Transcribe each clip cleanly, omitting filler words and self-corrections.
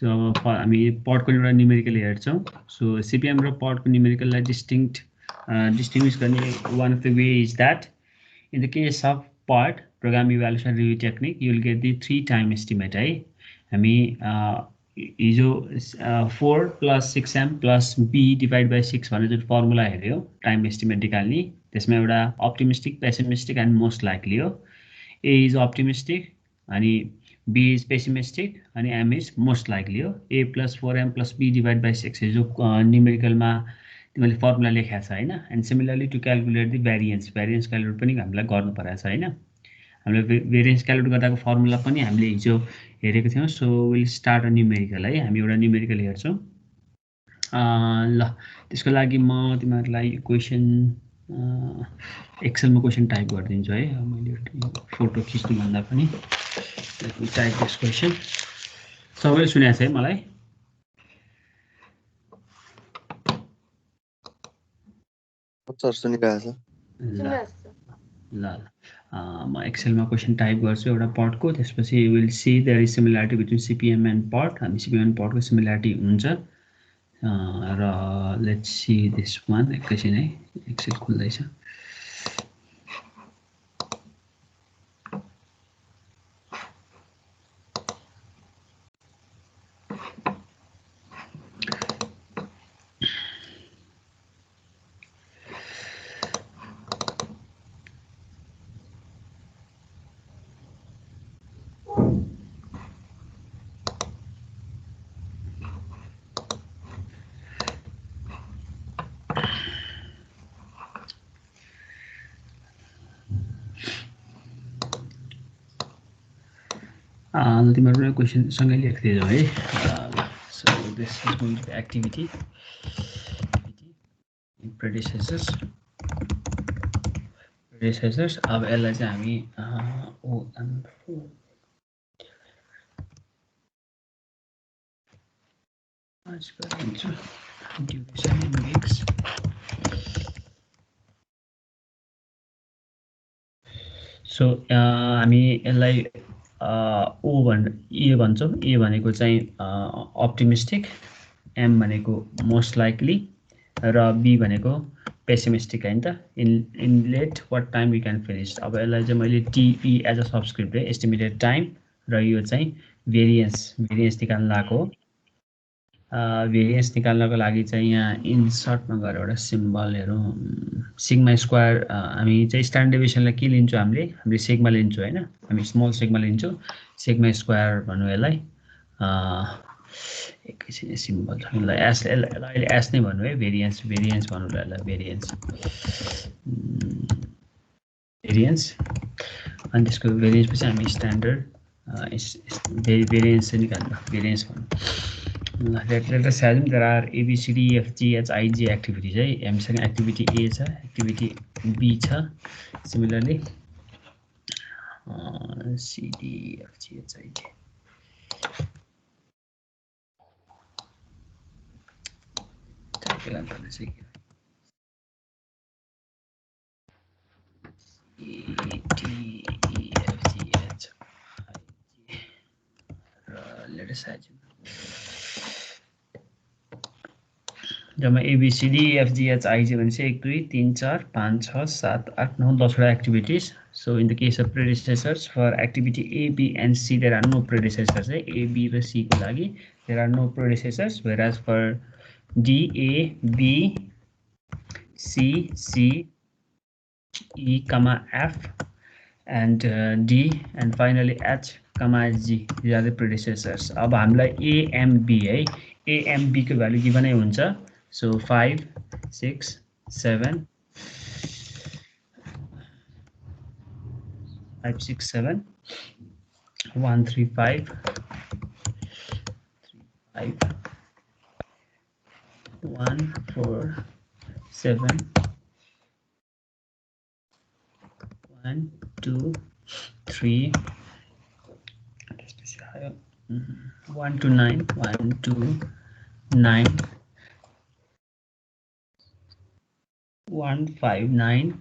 So अब हामी पडको एउटा न्युमेरिकल हेर्छौँ सो सिपिएम र पडको न्युमेरिकललाई डिस्टिङ्विस गर्ने one of the way is that in the case of PERT program evaluation review technique you will get the 3 time estimate है हामी हिजो 4 + 6m + b डिभाइड बाई 6 भनेर जुन फर्मुला हेऱ्यो टाइम एस्टिमेट निकाल्ने त्यसमा एउटा optimistic pessimistic and most likely हो ए इज अप्टिमिस्टिक अनि B is pessimistic and M is most likely हो A + 4M + B divided by 6 जो न्युमेरिकलमा तिमीले फर्मुला लेखेको छ हैन and similarly to calculate the variance calculate पनि हामीलाई गर्नु परेको छ हैन हामीले भेरिएन्स क्याल्कुलेट गर्दाको फर्मुला पनि हामीले हिजो हेरेको थियौँ so will start a numerical है हामी एउटा न्युमेरिकल हेर्छौँ ल त्यसको लागि म तिमीहरूलाई क्वेसन एक्सेलमा क्वेसन टाइप गरिदिन्छु है मैले फोटो खिच्नुभन्दा पनि Let me type this question. सबैले सुनेको छ है मलाई सर सुनिरहेछ ल म एक्सेलमा क्वेसन टाइप गर्छु एउटा पडको त्यसपछि you will see there is similarity between CPM and PERT हामी सिपिएम एन्ड पडको सिमिलारिटी हुन्छ र लेट्स सी दिस वान एकैछिन है एक्सेल खुल्दैछ तिमीहरू क्वेसन सँगै लेख्दै है so this is going to activity predecessors अब यसलाई चाहिँ हामी ड्युरेसन इन्डेक्स सो हामी यसलाई ए भन्छौँ ए भनेको चाहिँ अप्टिमिस्टिक एम भनेको मोस्ट लाइकली र बी भनेको पेसिमिस्टिक हैन त in let what time we can finish अब यसलाई चाहिँ मैले टीई एज अ सबस्क्रिप्ट है एस्टिमेटेड टाइम र यो चाहिँ भेरिएन्स निकाल्न लगाएको हो भेरिएन्स निकाल्नको लागि चाहिँ यहाँ इन्सर्टमा गएर एउटा सिम्बल हेरौँ सिग्मा स्क्वायर हामी चाहिँ स्ट्यान्डर्ड डेभिएसनलाई के लिन्छौँ हामीले सिग्मा लिन्छौँ हैन हामी स्मल सिग्मा लिन्छौँ सिग्मा स्क्वायर भन्नु यसलाई एकैछिन सिम्बल छ ल एस अहिले एस नै भन्नु है भेरिएन्स भन्नु ल यसलाई भेरिएन्स अनि त्यसको भेरिएन्स पछि हामी स्ट्यान्डर्ड भेरिएन्स चाहिँ निकाल्नु भेरिएन्स भन्नु let us assume there are A, B, C, D, E, F, G, H, I, J activities है हामीसँग एक्टिभिटी A छ एक्टिभिटी B छ similarly C, D, E, F, G, H, I, J let us assume जम्मा ABCDEFGHIJ भनेपछि 1 2 3 4 5 6 7 8 9 10 वटा activities so in the case of predecessors for activity A, B and C there are no predecessors है A, B र C को लागि there are no predecessors whereas for D, A, B, C, C, E, F and D and finally H, G these are the predecessors अब हामीलाई A, M, B है A, M, B को value given नै हुन्छ So 5, 6, 7, 5, 6, 7, 1, 3, 5, 3, 5, 1, 4, 7, 1, 2, 3, 1 to 9, 1, 2, 9, 1, 5, 9,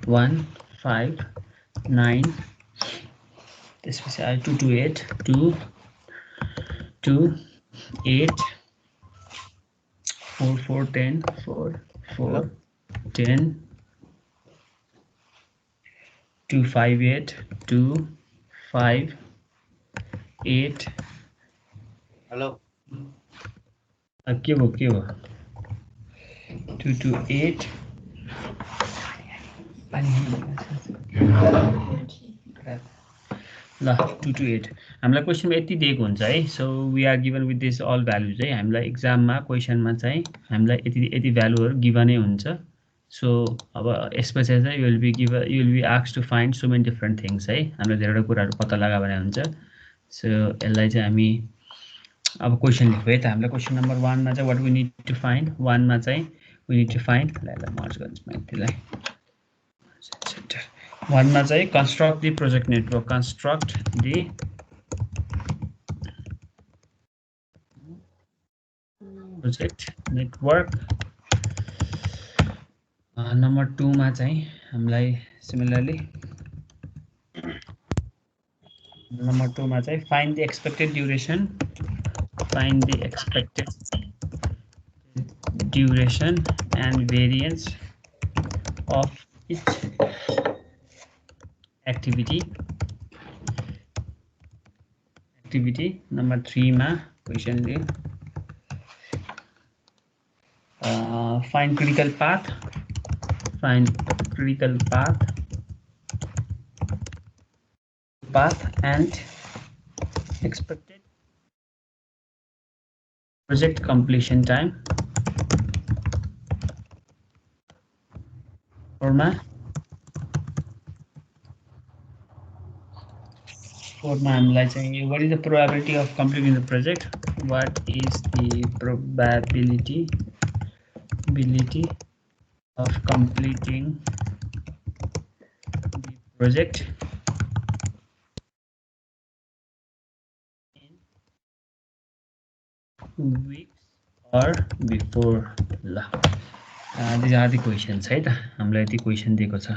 1, 5, 9. This was 2 to 8, 2, 2, 8 4 4 10 4 4 10 2 5 8 2 5 8 hello के हो 2 2 8 ल 2 to 8 हामीलाई क्वेसनमा यति दिएको हुन्छ है so we are given with this all values है हामीलाई एक्जाममा क्वेसनमा चाहिँ हामीलाई यति भ्यालुहरू गिभनै हुन्छ सो अब यसपछि चाहिँ you will be asked to find so many different things है हामीलाई धेरैवटा कुराहरू पत्ता लगा भने हुन्छ सो यसलाई चाहिँ हामी अब क्वेसन लेख्यो है त हामीलाई क्वेसन नम्बर 1 मा चाहिँ what we need to find 1 मा चाहिँ वी नीड टु फाइन्ड यसलाई मर्ज गर्नुस् माथिलाई 1 मा चाहिँ construct the project network number 2 मा चाहिँ हामीलाई सिमिलरली नम्बर 2 मा चाहिँ find the expected duration and variance of each activity number 3 मा क्वेशन ले find critical path and expected project completion time or हामीलाई चाहिँ what is the probability of completing the project what is the probability of completing the project in weeks or before ल these are the questions है त हामीलाई यति question दिएको छ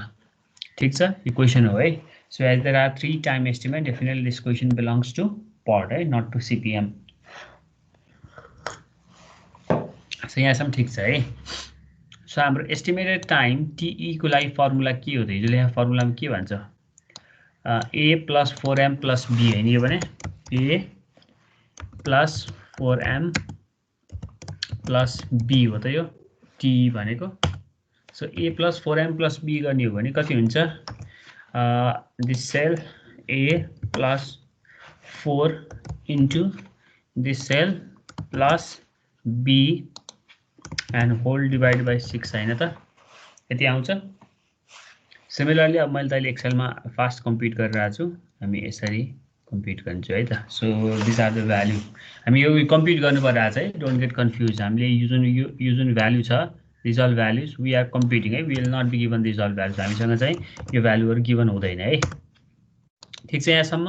ठीक छ यो क्वेशन हो है so as there are 3 time estimate definitely this question belongs to POD है not to CPM so यहाँसम्म ठीक छ है so हाम्रो एस्टिमेटेड टाइम TE को लागि फर्मुला के हो त हिजोले यहाँ फर्मुलामा के भन्छ A plus 4M plus B हैन यो भने A plus 4M plus B हो त यो TE भनेको so A plus 4M plus B गर्ने हो भने कति हुन्छ this cell A plus 4 into this cell plus B and whole divided by 6 हैन त यति आउँछ सिमिलरली अब मैले तैले एक्सेल मा फास्ट कम्प्युट गरिरहेको छु हामी यसरी कम्प्युट गर्छु है त so this are the value हामी यो कम्प्युट गर्नु परिरहेछ है डोन्ट गेट कन्फ्युज हामीले यो जुन भ्यालु छ this all values we are computing है we will not be given this all values हामीसँग चाहिँ यो भ्यालुहरु गिभन हुँदैन है ठीक छ यहाँसम्म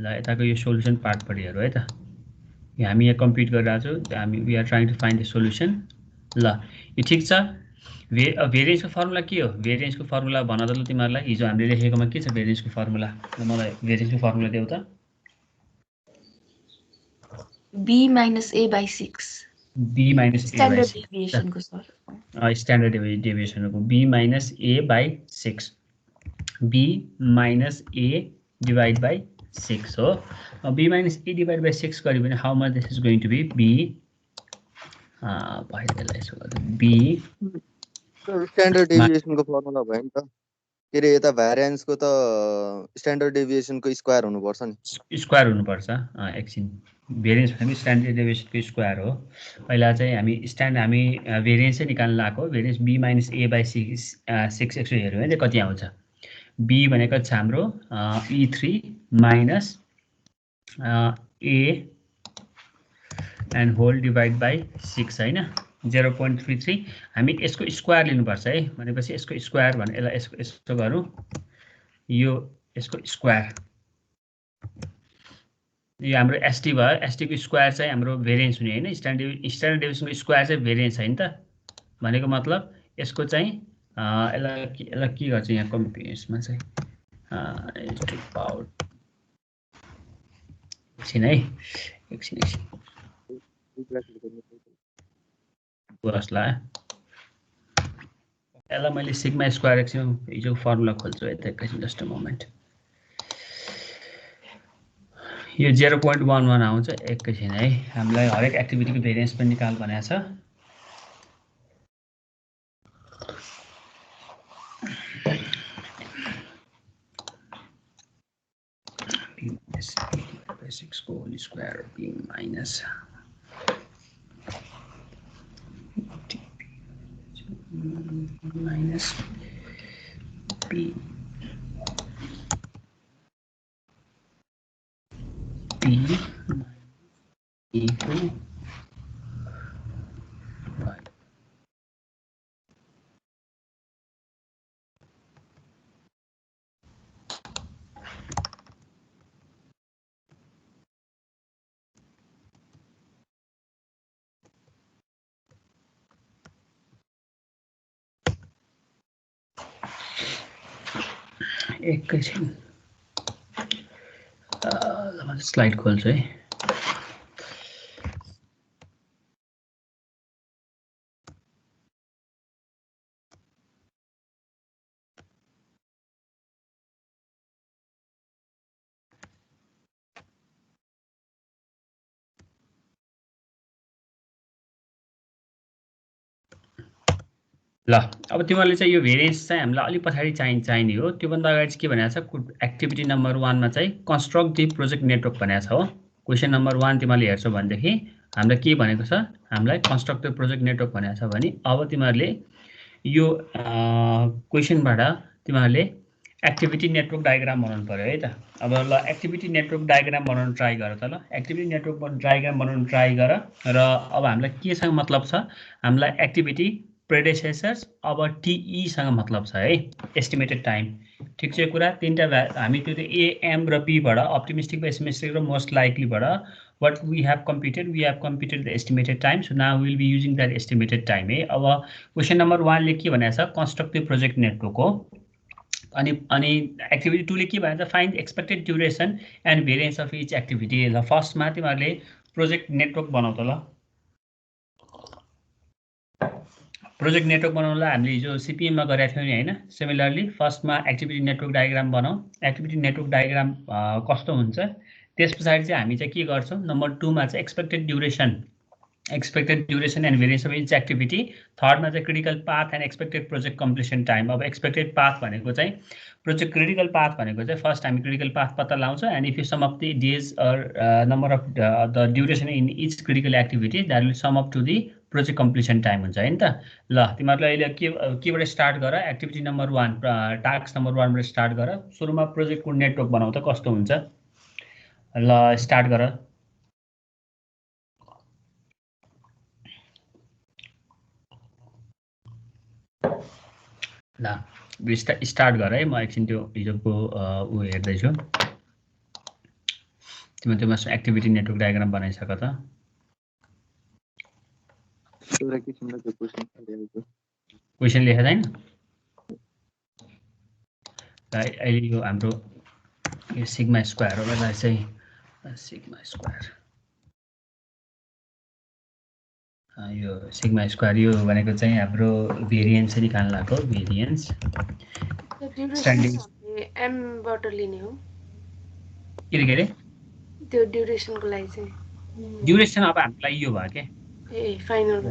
ल यताको यो सोलुसन पार्ट पढि हेरौ है त हामी यहाँ कम्प्युट गरिरहेछौ हामी we are trying to find the solution ल यो ठीक छ भेरिएन्सको फर्मुला के हो भेरिएन्सको फर्मुला भन त ल तिमीहरुलाई हिजो हामीले लेखेकोमा के छ भेरिएन्सको फर्मुला मलाई भेरिएन्सको फर्मुला देऊ त B minus A by 6 B minus A standard by 6 deviation को सर standard deviation को B minus A by 6 B minus A divide by 6 हो B minus A divided by 6 गर्यो भने how much this is going to be B B standard deviation को formula भयो नि त के रे यता भ्यारिएन्स को त स्ट्यान्डर्ड डेभिएसन को स्क्वायर हुनुपर्छ नि स्क्वायर हुनुपर्छ एकछिन भेरिएन्स भनेको स्ट्यान्डर्ड डेभिएसन को स्क्वायर हो पहिला चाहिँ हामी भेरिएन्स चाहिँ निकाल्न लाग्यो variance B minus A by 6 x हेर्यो भने कति आउँछ B भनेको छ हाम्रो E3 minus A and whole divide by 6 हैन 0.33 हामी यसको स्क्वायर लिनुपर्छ है भनेपछि यसको स्क्वायर भने यसको गरौँ यो यसको स्क्वायर यो हाम्रो ST भयो ST को स्क्वायर चाहिँ हाम्रो भेरिएन्स हुने हैन स्ट्यान्डर्ड डेभिएसनको स्क्वायर चाहिँ भेरिएन्स हैन त भनेको मतलब यसको चाहिँ यसलाई के गर्छ यहाँ कम्प्युटरमा चाहिँ एकछिन है एकछिन बस्ला यसलाई मैले सिग्मा स्क्वायर एकछिन हिजो फर्मुला खोल्छु है त एकैछिन जस्ट अ मोमेन्ट यो 0.11 आउँछ एकैछिन है हामीलाई हरेक एक्टिभिटीको भेरिएन्स पनि निकाल भनेको छ b minus 6 को whole square b minus minus b equal एकैछिन स्लाइड खोल्छु है ल अब तिमीहरूले चाहिँ यो भेरिएन्स चाहिँ हामीलाई अलिक पछाडि चाहिने हो त्योभन्दा अगाडि चाहिँ के भनेको छ एक्टिभिटी नम्बर 1 मा चाहिँ कन्स्ट्रक्ट दि प्रोजेक्ट नेटवर्क भनेको छ हो क्वेसन नम्बर 1 तिमीहरूले हेर्छौ भनेदेखि हामीलाई के भनेको छ हामीलाई कन्स्ट्रक्ट द प्रोजेक्ट नेटवर्क भनेको छ भने अब तिमीहरूले यो क्वेसनबाट तिमीहरूले एक्टिभिटी नेटवर्क डायग्राम बनाउनु पर्यो है त अब ल एक्टिभिटी नेटवर्क डायग्राम बनाउन ट्राई गर त ल एक्टिभिटी नेटवर्क डायग्राम बनाउन ट्राई गर र अब हामीलाई केसँग मतलब छ हामीलाई एक्टिभिटी प्रेडेसेसर्स अब टीई सँग मतलब छ है एस्टिमेटेड टाइम ठीक छ कुरा तीनटा हामी त्यो ए एम र पी बाट अप्टिमिस्टिक पेसिमिस्टिक र मोस्ट लाइकली बाट what we have computed the estimated time so now we will be using that estimated time है अब क्वेशन नम्बर 1 ले के भनेको छ कन्स्ट्रक्ट द प्रोजेक्ट नेटवर्क हो अनि एक्टिभिटी 2 ले के भनेको छ find expected duration and variance of each activity ल फर्स्टमा तिमीहरूले प्रोजेक्ट नेटवर्क बनाउ त ल प्रोजेक्ट नेटवर्क बनाउनलाई हामीले हिजो सीपीएम मा गरेका थियौं नि हैन सिमिलरली फर्स्टमा एक्टिभिटी नेटवर्क डायग्राम बनाऊ एक्टिभिटी नेटवर्क डायग्राम कस्तो हुन्छ त्यसपछि चाहिँ हामी चाहिँ के गर्छौं नम्बर 2 मा चाहिँ expected duration and variance of each activity third मा चाहिँ critical path and expected project completion time अब एक्सपेक्टेड पाथ भनेको चाहिँ प्रोजेक्ट क्रिटिकल पाथ भनेको चाहिँ फर्स्ट हामी क्रिटिकल पाथ पत्ता लगाउँछौं and if you sum of the days or number of the duration in each critical activity that will sum up to the project completion time हुन्छ हैन त ल तिमीहरुले अहिले केबाट स्टार्ट गर एक्टिभिटी नम्बर 1 टास्क नम्बर 1 बाट स्टार्ट गर सुरुमा प्रोजेक्टको नेटवर्क बनाउ त कस्तो हुन्छ ल स्टार्ट गर ल स्टार्ट गर है म एकछिन त्यो हिजोको उ हेर्दै छु तिमीले त्यो मास्टर एक्टिभिटी नेटवर्क डायग्राम बनाइसक त क्वेशन लेखेको छैन अहिले यो हाम्रो यो सिग्मा स्क्वायर हो यसलाई चाहिँ सिग्मा स्क्वायर यो सिग्मा स्क्वायर यो भनेको चाहिँ हाम्रो भेरिएन्स निकाल्न लागेको भेरिएन्स ड्युरेसन एम बाट लिने हो के रे त्यो ड्युरेसनको लागि चाहिँ ड्युरेसन अब हामीलाई यो भयो के ए फाइनल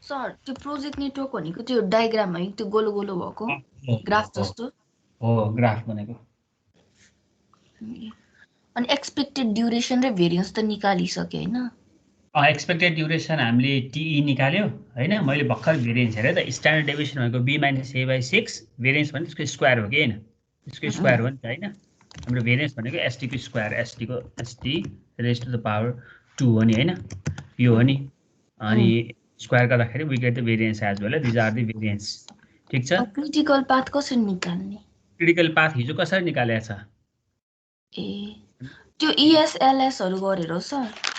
सर त्यो प्रोजेक्ट नेटवर्क भनेको त्यो डायग्राम है त्यो गोलो गोलो भएको ग्राफ जस्तो हो ग्राफ भनेको अनि एक्सपेक्टेड ड्युरेसन र भेरिएन्स त निकालिसके हैन एक्सपेक्टेड ड्युरेसन हामीले टिई निकाल्यो हैन मैले भर्खर भेरिएन्स हेरेँ त स्ट्यान्डर्ड डेभिएसन भनेको b - a/6 भेरिएन्स भने त्यसको स्क्वायर हो कि हैन त्यसको स्क्वायर हो नि त हैन हाम्रो भेरिएन्स भनेको st को स्क्वायर st को st raise to the power 2 हो नि हैन यो हो नि अनि स्क्वायर गर्दाखेरि we get the variance as well these are the variance ठीक छ क्रिटिकल पाथ कसरी निकाल्ने क्रिटिकल पाथ हिजो कसरी निकालेको छ ए त्यो ESLS हरु गरेर हो सर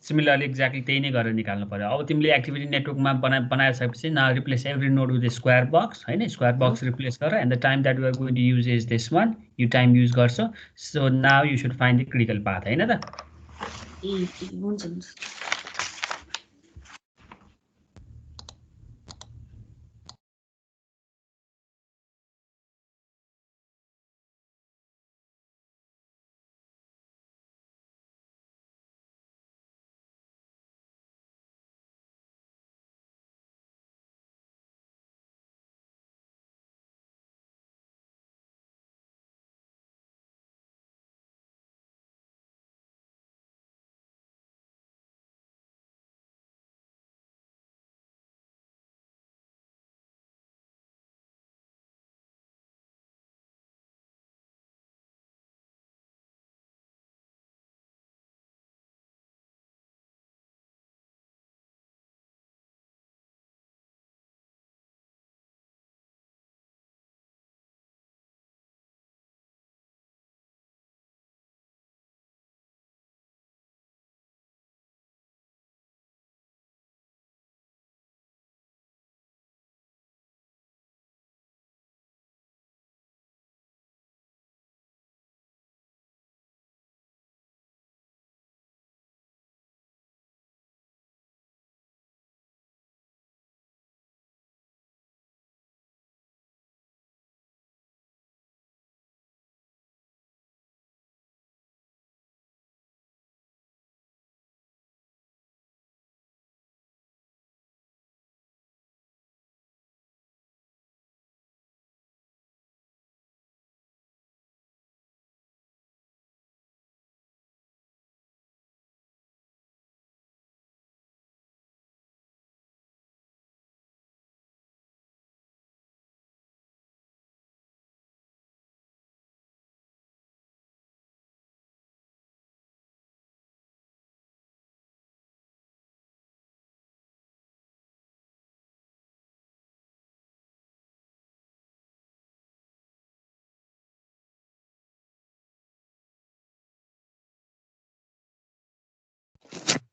सिमिलरली एक्ज्याक्टली त्यही नै गरेर निकाल्नु पर्यो अब तिमीले एक्टिभिटी नेटवर्कमा बनाइसकेपछि ना replace every node with square box हैन स्क्वायर बक्स रिप्लेस गर and the time that you are going to use is this one you time use गर्छ so now you should find the critical path हैन त ए हुन्छ हुन्छ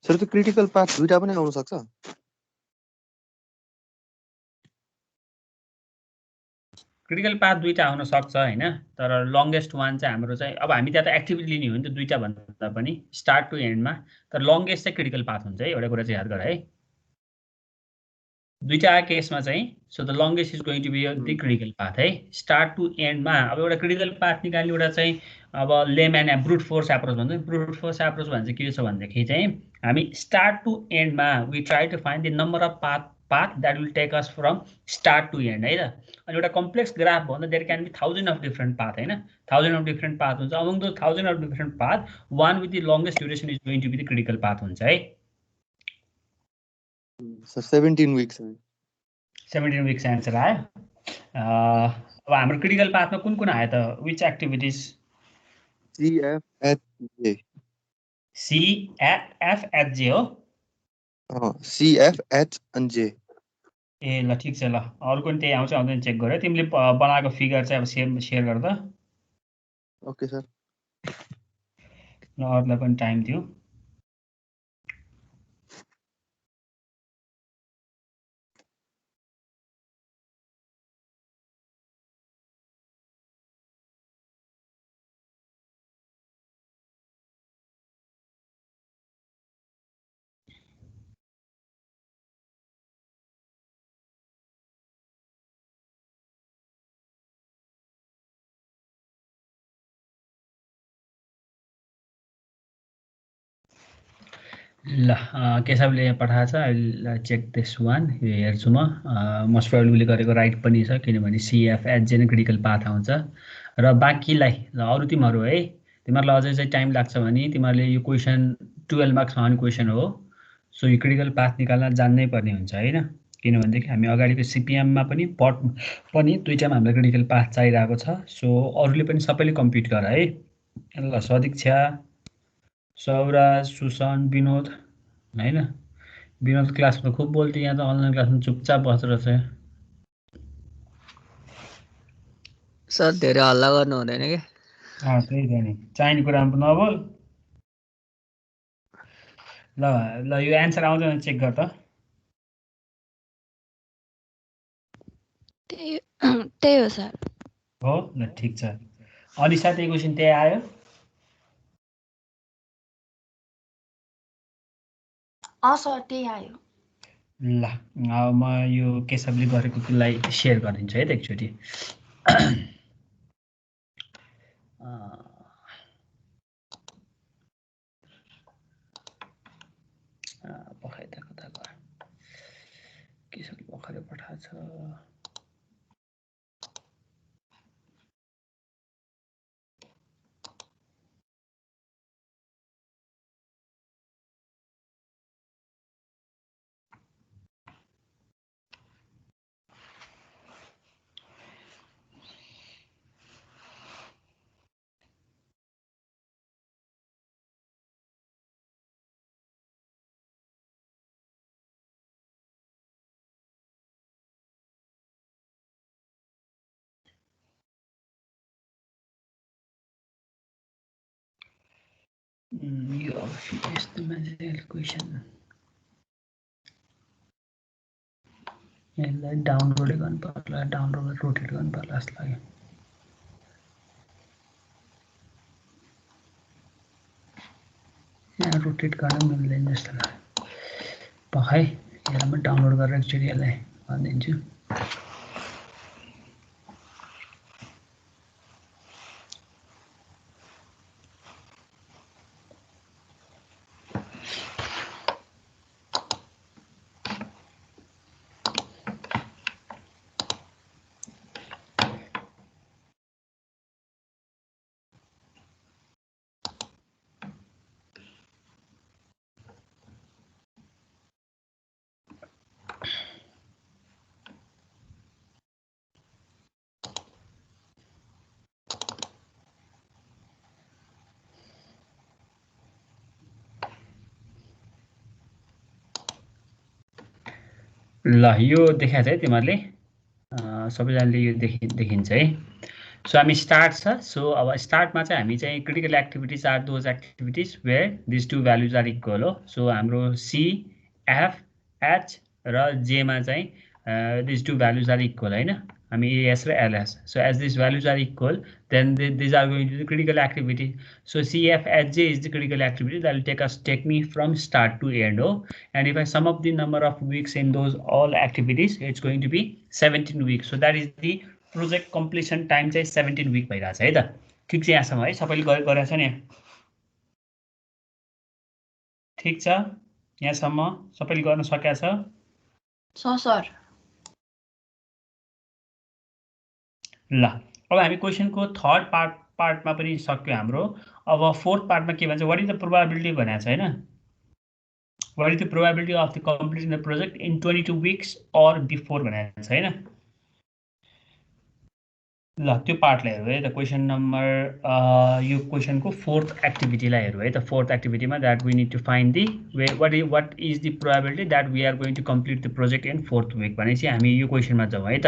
sir त्यो critical path दुईटा पनि आउन सक्छ क्रिटिकल पाथ दुईटा आउन सक्छ हैन तर लङ्गेस्ट वान चाहिँ हाम्रो चाहिँ अब हामी त्यहाँ त एक्टिभिटी लिने हो नि त दुईटा भन्दा पनि स्टार्ट टु एन्डमा तर लङ्गेस्ट चाहिँ क्रिटिकल पाथ हुन्छ है एउटा कुरा चाहिँ याद गर है दुईटा केसमा चाहिँ so the longest is going to be the critical path है स्टार्ट टु एन्डमा अब एउटा क्रिटिकल पाथ निकाल्ने एउटा चाहिँ अब लेमन ब्रुट फोर्स एप्रोच भन्छ ब्रुट फोर्स एप्रोच भने चाहिँ के छ भनेदेखि चाहिँ हामी स्टार्ट टु एन्डमा we try to find the number of path that will take us from start to end है त अनि एउटा कम्प्लेक्स ग्राफ भन्दा there can be thousand of different path हैन थाउजन्ड अफ डिफ्रेन्ट पाथ हुन्छ among the thousand of different path one with the longest duration is going to be the critical path हुन्छ है sir 17 weeks 17 weeks answer आयो अब हाम्रो critical पाथमा कुन कुन आयो त विच एक्टिभिटिज CFHJ CFHJ हो CFH and J ए ल ठिक छ ल अरू पनि त्यही आउँछ आउँदैन चेक गर तिमीले बनाएको फिगर चाहिँ अब सेयर गर त ओके सर ल अरूलाई पनि टाइम दिऊ ल केशवले यहाँ पठाएको छ, आई चेक दिस वान, यो हेर्छु म। मोस्ट प्रोबेबली गरेको राइट पनि छ, किनभने CFHJ नै क्रिटिकल पाथ आउँछ। र बाँकीलाई ल अरू तिमीहरू है, तिमीहरूलाई अझै चाहिँ टाइम लाग्छ भने तिमीहरूले यो क्वेसन 12 मार्क्समा आउने क्वेसन हो, सो यो क्रिटिकल पाथ निकाल्न जान्नै पर्ने हुन्छ होइन, किनभनेदेखि हामी अगाडिको CPM-मा पनि पट पनि दुईटामा हामीलाई क्रिटिकल पाथ चाहिरहेको छ। सो अरूले पनि सबैले कम्प्लिट गर है। ल सदीक्षा, सौराज, सुसन, विनोद होइन, विनोद क्लासमा खुब बोल्थ्यो, यहाँ त अनलाइन क्लासमा चुपचाप बसेर चाहिँ। सर धेरै हल्ला गर्नु हुँदैन के? त्यही त नि, चाहिने कुरामा नबोल। ल ल यो एन्सर आउँदैन चेक गर त। त्यही हो सर। हो ल ठिक छ। अनिसा त्यही क्वेसन त्यही आयो। सर त्यही आयो। ल अब म यो केशवले गरेको कुरालाई सेयर गरिदिन्छु है त एकचोटि। पखाइ त कता गयो, केशवले भर्खरै पठाएको छ। यो यस्तो मान्छे क्वेसन यसलाई डाउनलोडै गर्नु पर्ला, डाउनलोड रोटेट गर्नु पर्ला जस्तो लाग्यो। यहाँ रोटेट गर्न मिल्दैन जस्तो लाग्यो। पखाइ यसलाई म डाउनलोड गरेर एकचोटि यसलाई भनिदिन्छु। ल यो देखाएको छ है तिमीहरूले, सबैजनाले यो देखिन्छ है। सो हामी स्टार्ट छ। सो अब स्टार्टमा चाहिँ हामी चाहिँ critical activities are those activities where this two values are equal हो। सो हाम्रो CFH र जेमा चाहिँ this two values are equal होइन, हामी AS र LS। So as this values are equal then these are going to be critical activity. So CFHJ is the critical activity that will take me from start to end. And if I sum up the number of weeks in those all activities, it's going to be 17 weeks. So that is the project completion time चाहिँ 17 week भइरहेछ है त। ठिक छ यहाँसम्म है, सबैले गरेको छ नि? ठिक छ यहाँसम्म सबैले गर्न सकेको छ? सर ल अब हामी क्वेसनको थर्ड पार्टमा पनि सक्यो हाम्रो। अब फोर्थ पार्टमा के भन्छ, व्हाट इज द प्रोबेबिलिटी भनेको छ हैन, what is the probability of the completing the project in 22 weeks और बिफोर भनेको छ हैन। ल त्यो पार्टलाई हेरौँ है त। क्वेसन नम्बर यो क्वेसनको फोर्थ एक्टिभिटीलाई हेरौँ है त। फोर्थ एक्टिभिटीमा that we need to find the what is the probability that we are going to complete the project in fourth week भनेपछि हामी यो क्वेसनमा जाउँ है त।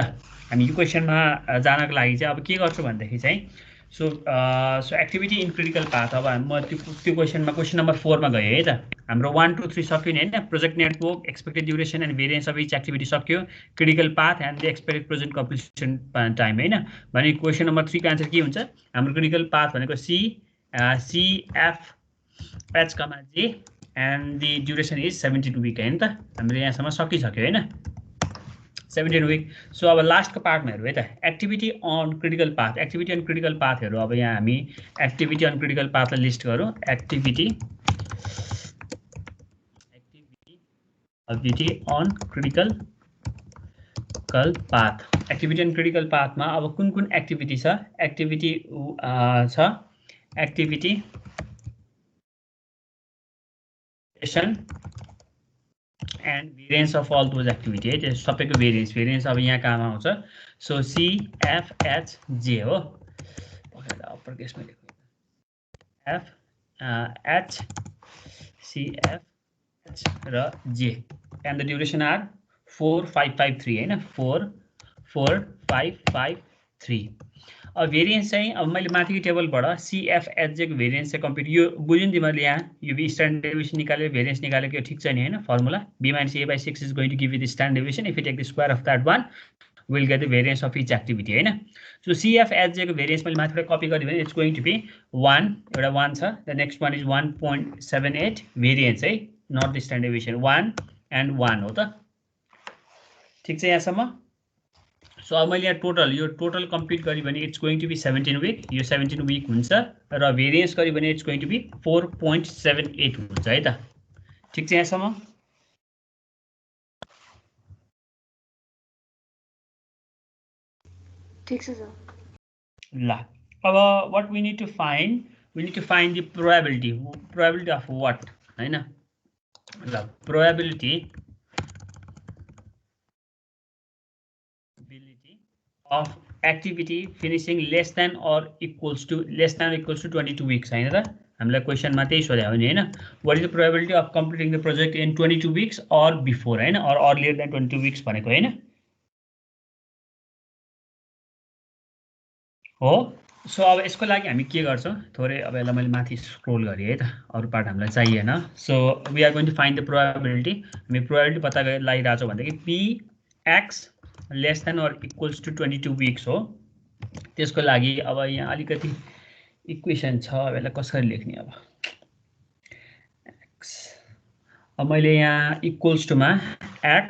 हामी यो क्वेसनमा जानको लागि चाहिँ अब के गर्छु भनेदेखि चाहिँ so activity in critical path. अब म त्यो क्वेसनमा क्वेसन नम्बर 4मा गएँ है त। हाम्रो 1 2 3 सक्यो नि होइन, project network, expected duration and variance of each activity सक्यो, critical path and the expected project completion time होइन। भने क्वेसन नम्बर 3 को आन्सर के हुन्छ, हाम्रो क्रिटिकल पाथ भनेको CFH, J and the duration is 17 week होइन त। हामीले यहाँसम्म सकिसक्यो होइन, 17 विक। सो अब लास्टको पार्टमा हेरौँ है त, activity on critical path. Activity on critical पाथहरू अब यहाँ हामी एक्टिभिटी अन क्रिटिकल पाथलाई लिस्ट गरौँ। Activity activity on critical path activity on critical पाथमा अब कुन कुन एक्टिभिटी छ activity and variance of all those activity है त्यो सबैको भेरिएन्स अब यहाँ कहाँमा आउँछ सो CFHJ हो अप्पर केसमा लेख्नु FH CFH र J and the duration are 4553 हैन 44553 अब भेरिएन्स चाहिँ अब मैले माथिको टेबलबाट CFHJ को भेरिएन्स चाहिँ कम्प्युट यो बुझ्नु तिमीले यहाँ यो स्ट्यान्डर्ड डेभिएसन निकाल्यो भेरिएन्स निकालेको ठीक छ नि हैन formula B minus A by 6 is going to give you the standard deviation if you take the square of that one we'll get the variance of each activity हैन so CFHJ को variance मैले माथिबाट copy गर्यो भने it's going to be 1 एउटा 1 छ the next one is 1.78 variance है not the standard deviation 1 and 1 हो त ठीक छ यहाँसम्म सो अब मैले यहाँ टोटल कम्प्लिट गरेँ भने it's going to be 17 week यो 17 विक हुन्छ र भेरिएन्स गरेँ भने इट्स गोइङ टु बी 4.78 हुन्छ है त ठीक छ यहाँसम्म ठीक छ सर ल अब what we need to find the probability of what हैन ल probability of activity finishing less than or equals to 22 weeks हैन त हामीलाई क्वेशनमा त्यही सोध्या हो नि हैन what is the probability of completing the project in 22 weeks or before हैन or earlier than 22 weeks भनेको हैन हो सो अब यसको लागि हामी के गर्छौं थोरै अब यसलाई मैले माथि स्क्रोल गरे है त अरु पार्ट हामीलाई चाहिएन so we are going to find the probability हामी प्रोबेबिलिटी पत्ता लगाइराछौं भन्दा कि Px less than or equals to 22 weeks हो त्यसको लागि अब यहाँ अलिकति इक्वेसन छ अब यसलाई कसरी लेख्ने अब मैले यहाँ इक्वल्स टु मा x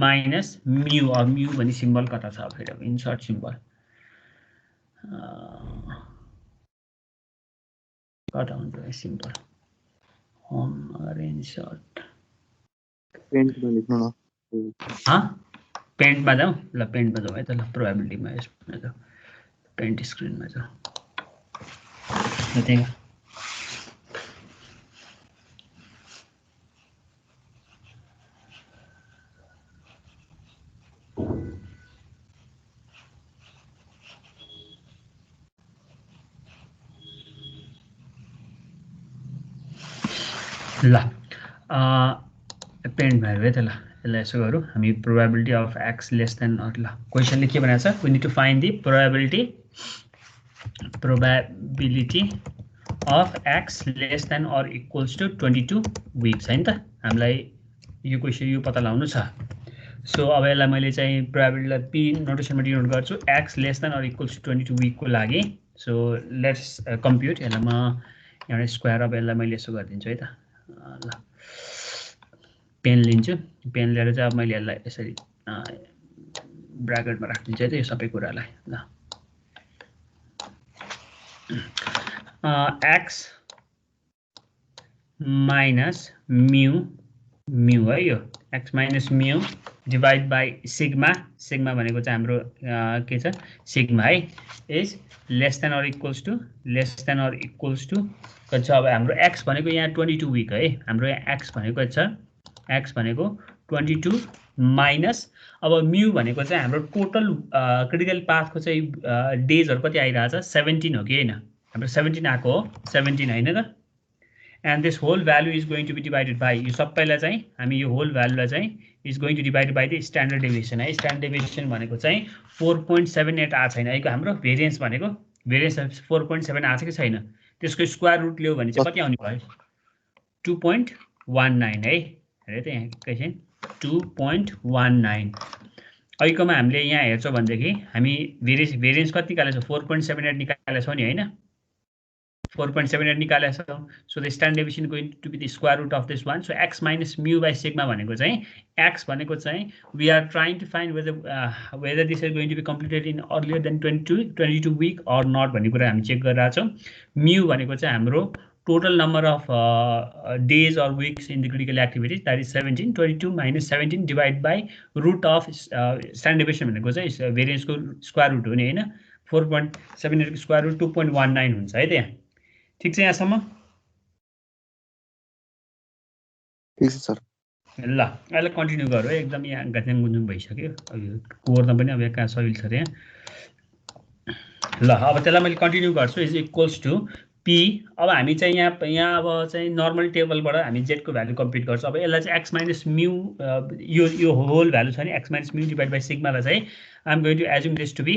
minus mu or mu भन्ने सिम्बल कता छ फेरि अब इन्सर्ट सिम्बल कता हुन्छ सिम्बल होम अर इन्सर्ट पेन्टमा लेख्नु न पेन्टमा जाउँ ल पेन्टमा जाउँ है त ल प्रोबेबिलिटीमा यसमा जाउँ पेन्ट स्क्रिनमा जाउँ ल त्यही ल पेन्टमा हेरौँ है त ल यसलाई यसो गरौँ हामी probability of x less than ल क्वेशनले के भनेको छ we need to find the probability of x less than or equals to 22 weeks हैन त हामीलाई यो क्वेशन यो पत्ता लगाउनु छ सो अब यसलाई मैले चाहिँ प्रोबेबिलिटीलाई p नोटेसनमा डिनोट गर्छु x less than or equals to 22 विकको लागि सो लेट्स कम्प्युट यसलाई म एउटा स्क्वायर अब यसलाई मैले यसो गरिदिन्छु है त ल पेन लिन्छु पेन लिएर चाहिँ अब मैले यसलाई यसरी ब्र्याकेटमा राखिदिन्छु है त यो सबै कुरालाई ल x माइनस म्यू है यो x minus mu divide by sigma भनेको चाहिँ हाम्रो के छ सिग्मा है is less than or equals to कति छ अब हाम्रो x भनेको यहाँ 22 विक है हाम्रो यहाँ x भनेको छ x भनेको 22 माइनस अब म्यू भनेको चाहिँ हाम्रो टोटल क्रिटिकल पाथको चाहिँ डेजहरु कति आइराछ 17 हो कि हैन हाम्रो 17 आको हो 17 हैन त and this whole value is going to be divided by यो सबैलाई चाहिँ हामी यो होल भ्यालुलाई चाहिँ is going to divided by the standard deviation है स्ट्यान्डर्ड डेभिएसन भनेको चाहिँ 4.78 आ छैन है हाम्रो भेरिएन्स भनेको भेरिएन्स 4.7 आछ कि छैन त्यसको स्क्वायर रुट लियो भने चाहिँ कति आउने भयो 2.19 है हेरे त यहाँ एकैछिन 2.19 अहिलेकोमा हामीले यहाँ हेर्छौँ भनेदेखि हामी भेरिएन्स कति निकालेछौँ 4.78 निकालेछौँ नि हैन 4.78 निकालेछौँ so the standard deviation going to be the square root of this one so x minus mu by sigma भनेको चाहिँ x भनेको चाहिँ we are trying to find whether this is going to be completed in earlier than 22 week or not भन्ने कुरा हामी check गरिरहेछौँ mu भनेको चाहिँ हाम्रो total number of days or weeks in the critical activities, that is 17. 22 minus 17 divided by root of standard deviation भनेको चाहिँ variance को square root हुने हैन 4.78 को square root 2.19 हुन्छ है त्यहाँ ठीक छ यहाँसम्म ठीक छ सर ल अहिले कन्टिन्यू गरौँ है एकदम यहाँ गाज्याङ गुन्जुङ भइसक्यो अब यो कोर्न पनि अब यहाँ सजिलो छ रे ल अब त्यसलाई मैले कन्टिन्यू गर्छु इज इक्वल्स टु p अब हामी चाहिँ यहाँ अब चाहिँ नर्मल टेबलबाट हामी z को भ्यालु कम्प्युट गर्छौँ अब यसलाई चाहिँ x माइनस म्यू यो होल भ्यालु छ नि x minus mu divide by सिग्मालाई चाहिँ I am going to assume this to be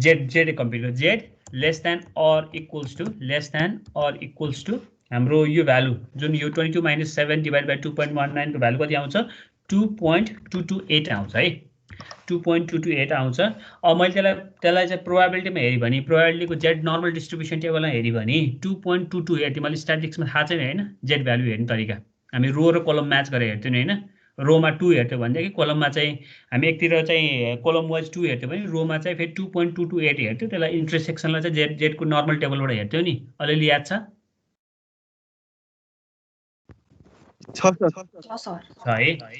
z compute गर्छ z less than or equals to हाम्रो यो भ्यालु जुन यो 22 माइनस 7 डिभाइड बाइ 2.19 को भ्यालु कति आउँछ 2.228 आउँछ है 2.228 आउँछ अब मैले त्यसलाई चाहिँ प्रोबेबिलिटीमा हेरि भने प्रोबेबिलिटीको जेड नर्मल डिस्ट्रिब्युसन टेबलमा हेरि भने 2.228 तिमीले स्ट्याटिस्टिक्समा थाहा छैन हैन जेड भ्यालु हेर्ने तरिका हामी रो र कलम म्याच गरेर हेर्थ्यौ नि हैन रोमा 2 हेर्थ्यौ भनेदेखि कलममा चाहिँ हामी एकतिर चाहिँ कलम वाइज 2 हेर्थ्यौ भने रोमा चाहिँ फेरि 2.228 हेर्थ्यौ त्यसलाई इन्टरसेक्सनलाई चाहिँ जेड को नर्मल टेबलबाट हेर्थ्यौ नि अलिअलि याद छ है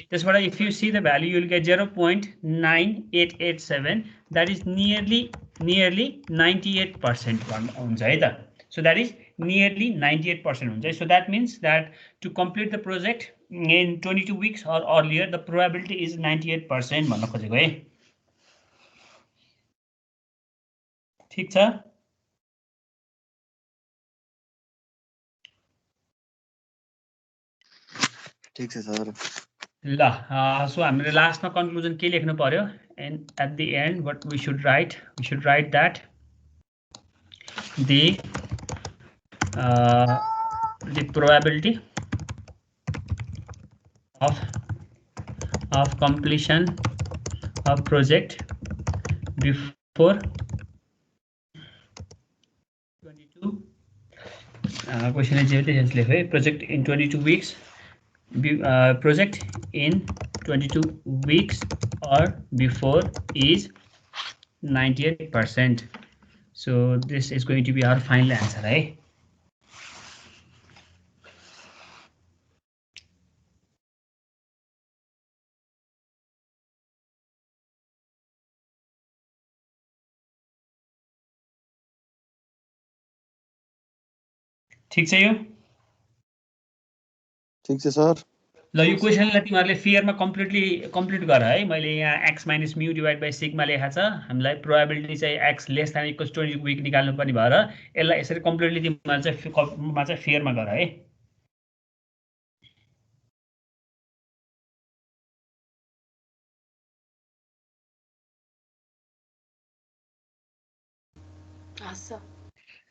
त्यसबाट if you see the value you will get 0.9887 that is nearly 98% हुन्छ है त so that is nearly 98% हुन्छ so that means that to complete the project in 22 weeks or earlier the probability is 98% भन्न खोजेको है ठीक छ ठीक छ सर ल सो हामीले लास्टमा कन्क्लुजन के लेख्नु पर्यो and at the end what we should write that the probability of completion of project before 22 question is project in 22 weeks project in 22 weeks or before is 98%. So this is going to be our final answer, right? ठीक छ यो ठीक छ sir ल यो क्वेशनलाई तिमीहरुले फियरमा complete गर है मैले यहाँ x minus mu divide by sigma लेखा छ हामीलाई प्रोबेबिलिटी चाहिँ x less than equals to 20 week निकाल्नु पर्ने भएर यसलाई यसरी कम्प्लिटली तिमीहरु चाहिँ फियरमा गर है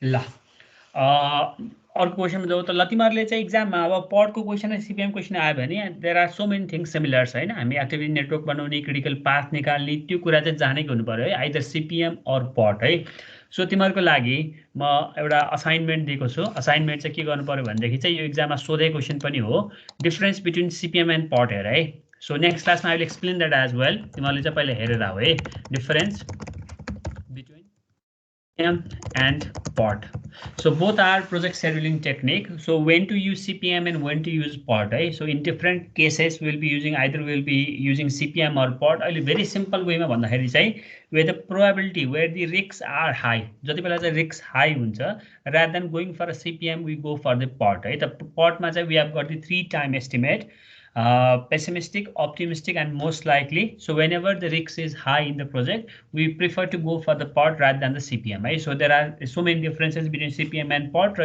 ल अर्को क्वेशनमा जाउँ त ल तिमीहरुले चाहिँ एक्जाममा अब पडको क्वेशन र सीपीएम क्वेशन आयो भने there are so many things similars हैन हामी एक्टिभिटी नेटवर्क बनाउने क्रिटिकल पाथ निकाल्ने त्यो कुरा चाहिँ जानेको हुनु पर्यो है आइदर सीपीएम अर पड है सो तिमीहरुको लागि म एउटा असाइनमेन्ट दिएको छु असाइनमेन्ट चाहिँ के गर्नु पर्यो भनेदेखि चाहिँ यो एक्जाममा सोधेको क्वेशन पनि हो difference between CPM and POD हेर है सो नेक्स्ट क्लासमा I will explain that as well तिमीहरुले चाहिँ पहिले हेरेर आऊ है difference between CPM and POD. So both are project scheduling technique. So when to use CPM and when to use POD, right? So in different cases, we'll be using either we'll be using CPM or POD. A very simple way ma bhanदाखेरि चाहिँ where the probability where the risks are high. जति बेला चाहिँ risks high हुन्छ rather than going for a CPM we go for the POD, right? The POD मा चाहिँ we have got the 3-time estimate. Pessimistic, optimistic, and most likely. So whenever the risk is high in the project, we prefer to go for the POD rather than the CPM. Right? So there are so many differences between CPM and POD.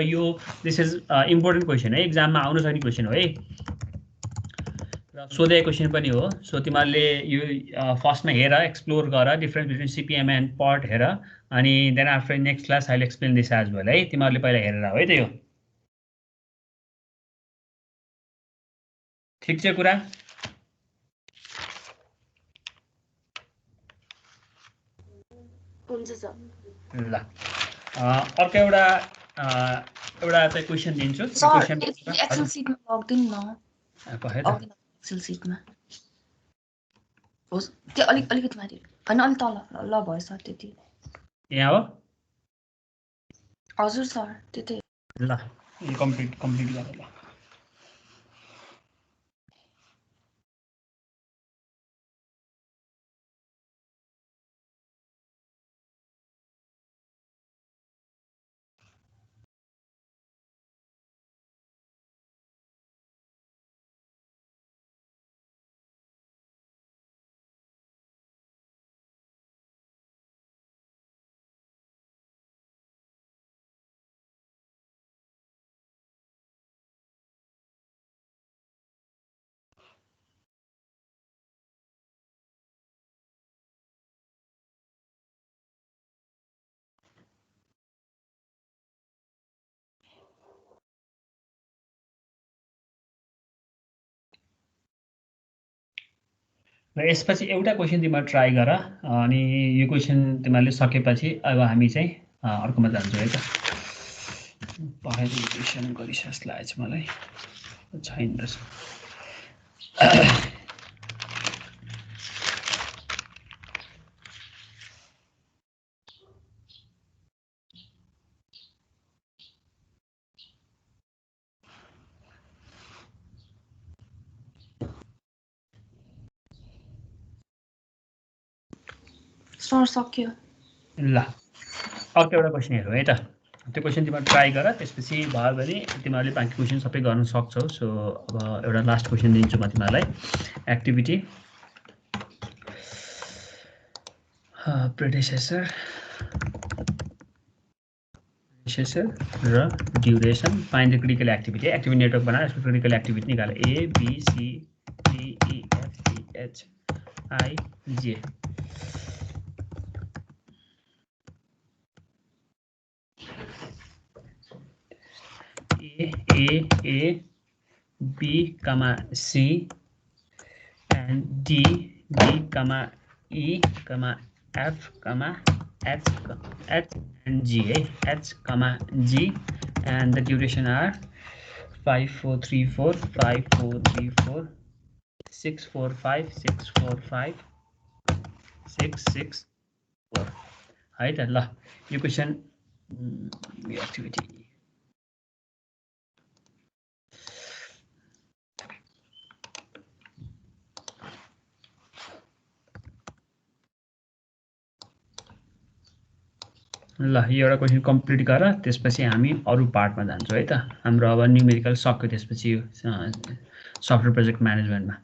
This is important question. Exam ma आउनु सक्ने question हो है. सोधे question पनि हो. So तिमीहरुले यो first मा हेर explore गर difference between CPM and POD हेर अनि then after next class I'll explain this as well है. तिमीहरुले पहिला हेरेर आऊ है त यो. ठीक छ कुरा हुन्छ सर ल अर्को एउटा चाहिँ क्वेशन दिन्छु क्वेशन एक्सेल सिटमा लग्दिन न कहे त एक्सेल सिटमा होस् त्यो अलिकति माथि हैन अलि तल ल भयो सर त्यति यहाँ हो हजुर सर त्यति ल यो कम्प्लिट गरेँ ल। र यसपछि एउटा क्वेसन तिमीहरू ट्राई गर अनि यो क्वेसन तिमीहरूले सकेपछि अब हामी चाहिँ अर्कोमा जान्छौँ है त। पढाइ क्वेसन गरिस जस्तो लागेको छ मलाई, छैन रहेछ। सर सक्यो। ल अर्को एउटा क्वेसन हेरौँ है त। त्यो क्वेसन तिमीहरू ट्राई गर, त्यसपछि भयो भने तिमीहरूले बाँकी क्वेसन सबै गर्न सक्छौ। सो अब एउटा लास्ट क्वेसन दिन्छु म तिमीहरूलाई। एक्टिभिटी प्रेडिसेसर र duration, find the critical activity. Activity network बनाएर यसको क्रिटिकल एक्टिभिटी निकाल। A B C D E F G H I J. A, B, C, and D, E, F, H, and G. H, G, and the duration are 5, 4, 3, 4, 5, 4, 3, 4, 6, 4, 5, 6, 4, 5, 6, 6, 4 है त। ल यो question activity ल यो एउटा क्वेसन कम्प्लिट गर, त्यसपछि हामी अरू पार्टमा जान्छौँ है त। हाम्रो अब न्युमेरिकल सक्यो, त्यसपछि सफ्टवेयर प्रोजेक्ट म्यानेजमेन्टमा।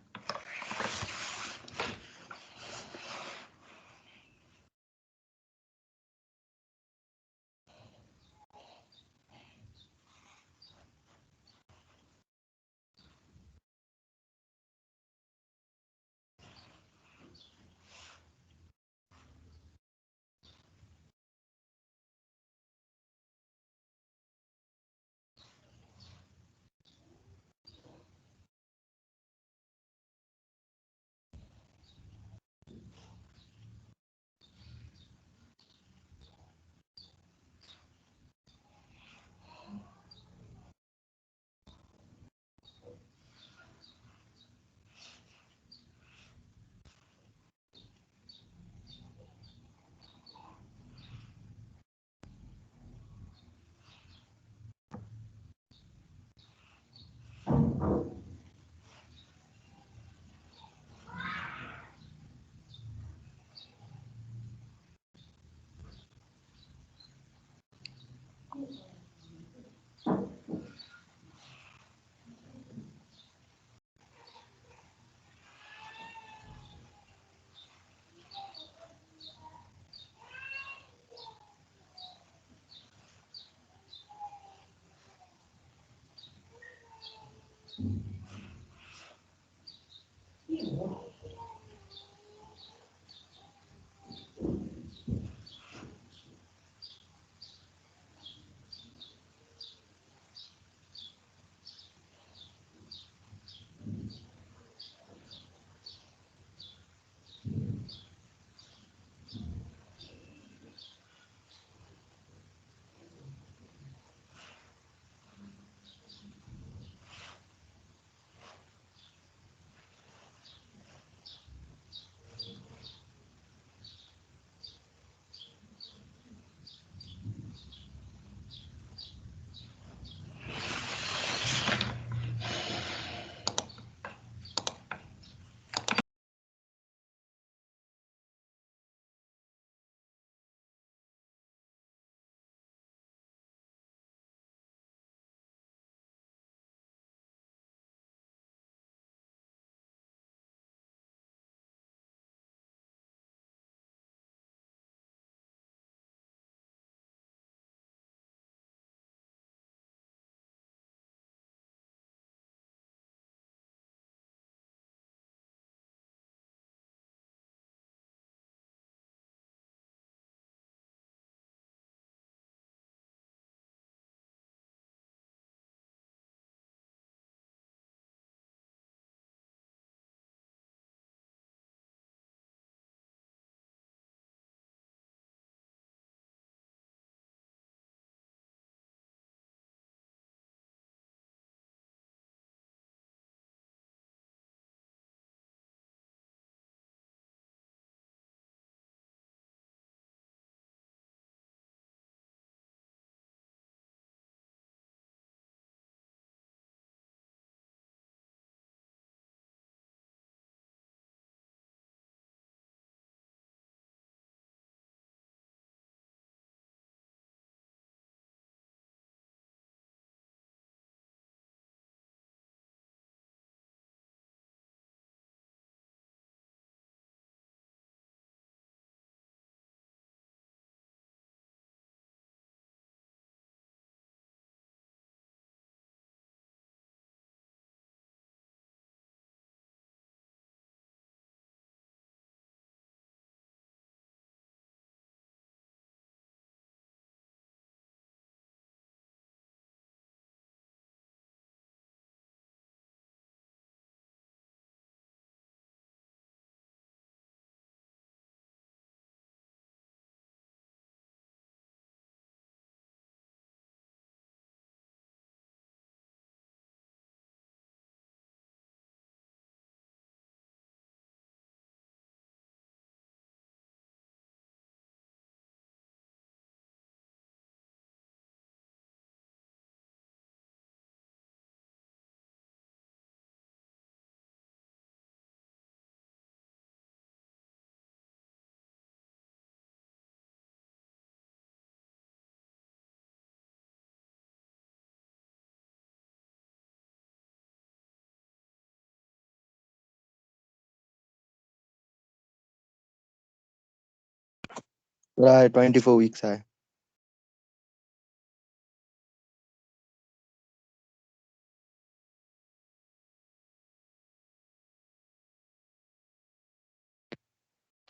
प्राय 24 वीक्स आए।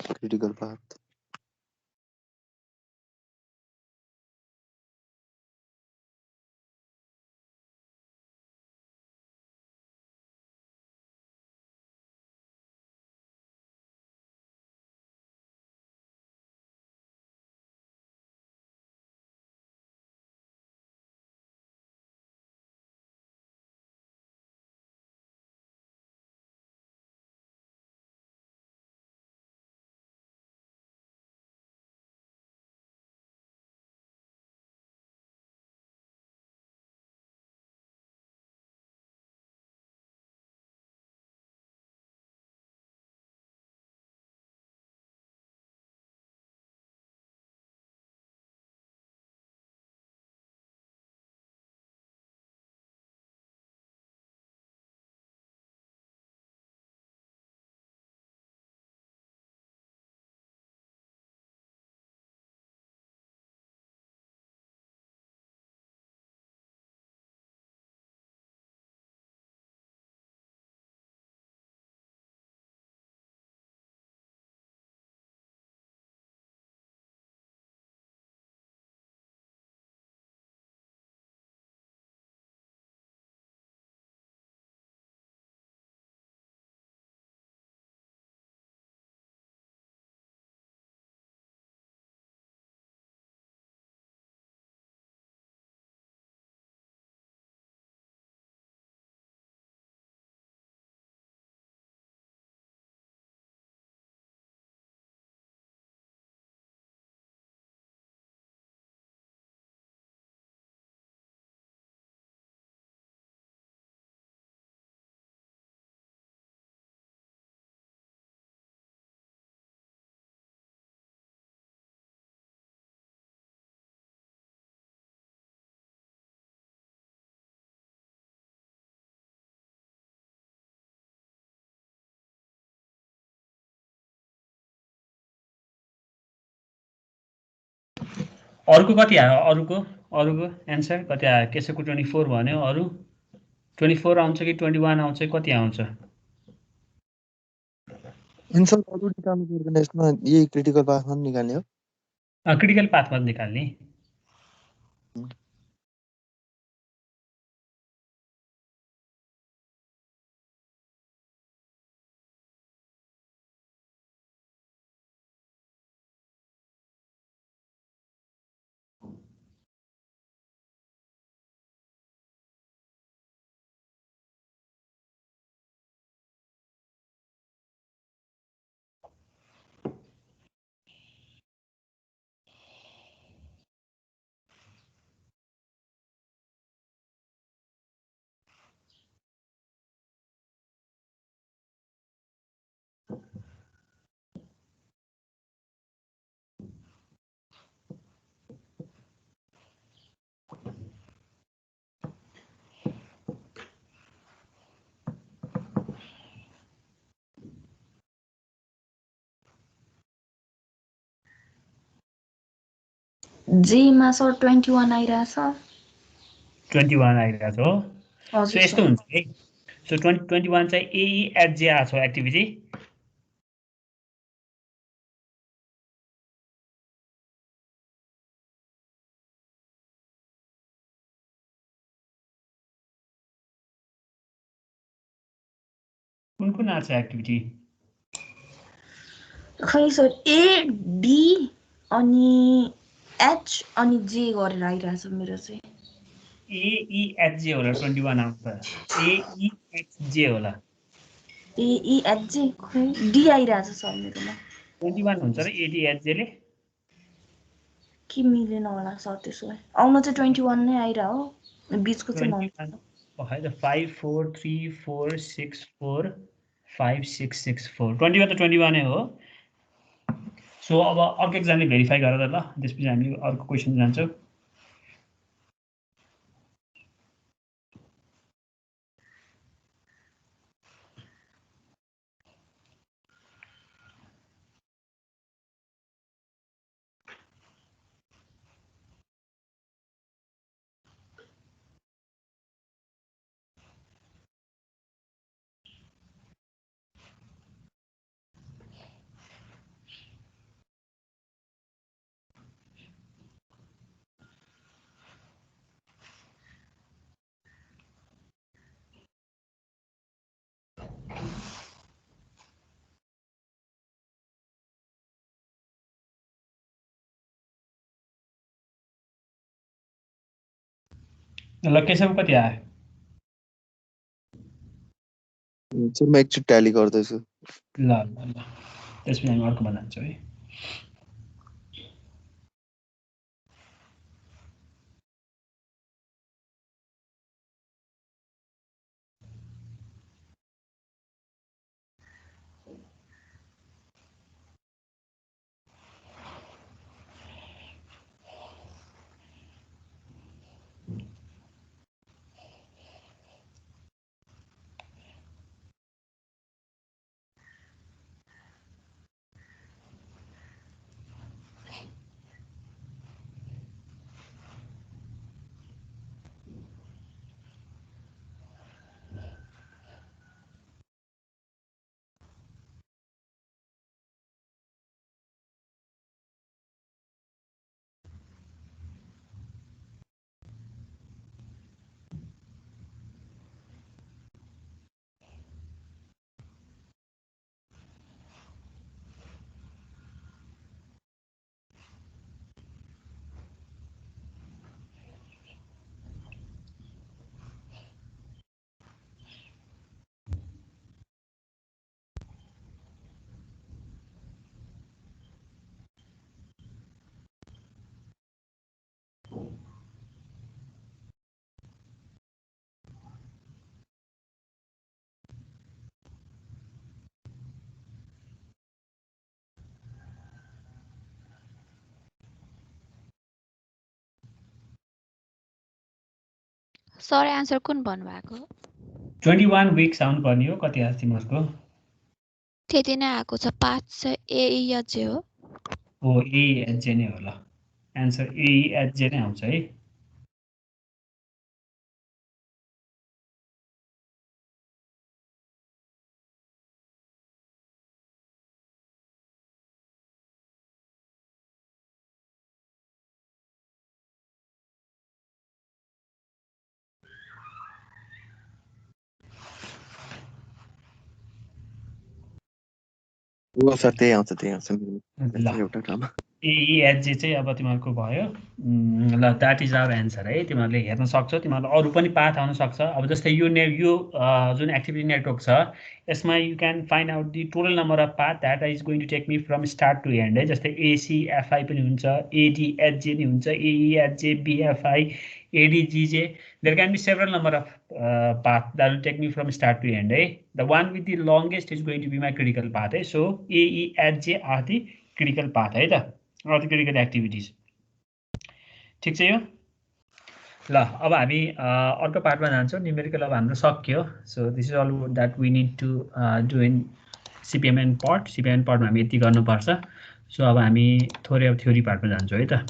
क्रिटिकल पाथ अरूको कति आयो? अरूको एन्सर कति आयो? केशवको 24 भन्यो, अरू 24 आउँछ कि 21 आउँछ, कति आउँछ? आन्सर अरू निकाल्नु पर्दैन, यसमा यही क्रिटिकल पाथमा निकाल्ने हो। क्रिटिकल पाथमा निकाल्ने। जेमा सर 21 आइरहेछ। 21 आइरहेछ हो। सो हजुर यस्तो सर। हुन्छ है। सो 21 चाहिँ AE@J आएको छ एक्टिभिटी। कुन आएको छ एक्टिभिटी? खै सर A, D अनि H अनि J गरेर आइरहेछ मेरो चाहिँ। AE@J होला 21 आउँछ। AE@J होला। AE@J खै D आइरहेछ सर मेरोमा। 21 हुन्छ र AD@J ले के मिलेन होला सर त्यसो भए। आउन चाहिँ 21 नै आइरह हो, बिचको चाहिँ 21 है त 5 4 3 4 6 4 5 6 6 4 21 त 21 नै हो। सो अब अर्को एकजनाले भेरिफाई गर त ल, त्यसपछि हामी अर्को क्वेसन जान्छौँ। ल केशव कति आयो? सर म एकचोटि ट्याली गर्दैछु। ल ल ल त्यसपछि हामी अर्कोमा जान्छौँ है। सर एन्सर कुन भन्नुभएको? 21 विक्स आउनुपर्ने हो। कति आयो तिमीहरूको? त्यति नै आएको छ 5 AEJ हो। हो AEJ नै हो। ल एन्सर AEJ नै आउँछ है। हो सर त्यही आउँछ ल एउटा ठाउँमा। AEJ चाहिँ अब तिमीहरूको भयो। ल द्याट इज आवर एन्सर है। तिमीहरूले हेर्न सक्छौ। तिमीहरूलाई अरू पनि पाथ आउन सक्छ। अब जस्तै यो जुन एक्टिभिटी नेटवर्क छ यसमा you can find out the total number of path that is going to take me from start to end है। जस्तै ACFI पनि हुन्छ, ADHJ नि हुन्छ, AEHJ, BFI, ADGJ. There can be several number of path that will take me from start to end. The one with the longest is going to be my critical path. So AEHJ are the critical path है त, or the critical activities. ठिक छ यो? ल अब हामी अर्को पार्टमा जान्छौँ। न्युमेरिकल अब हाम्रो सक्यो। So this is all that we need to do in CPMN part. CPMN पार्टमा हामी यति गर्नुपर्छ। सो अब हामी थोरै अब थ्योरी पार्टमा जान्छौँ है त।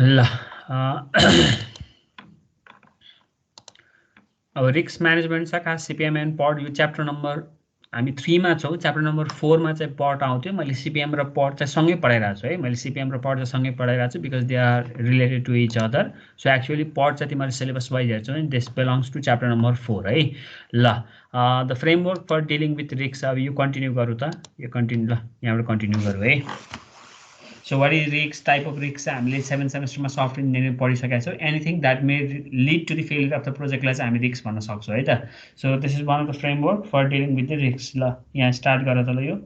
ल अब रिस्क म्यानेजमेन्ट छ खास CPMN पढ। यो च्याप्टर नम्बर हामी 3 मा छौँ। च्याप्टर नम्बर 4 मा चाहिँ पढ आउँथ्यो। मैले CPM र पढ चाहिँ सँगै पढाइरहेको छु है। मैले CPM र पढ चाहिँ सँगै पढाइरहेको छु because they are related to each other. So actually PERT चाहिँ तिमीहरूले सिलेबस वाइज हेर्छौ नि, this belongs to chapter number 4 है। ल the framework for dealing with risk. अब यो कन्टिन्यू गरौँ त। यो कन्टिन्यू ल यहाँबाट कन्टिन्यू गरौँ है। So what is risks? Type of risks हामीले 7 सेमेस्टरमा software engineering पढिसकेका छौँ। Anything that may lead to the failure of the project लाई चाहिँ हामी रिस्क भन्न सक्छौँ है त। So this is one of the framework for dealing with the risks। ल यहाँ स्टार्ट गर त ल यो।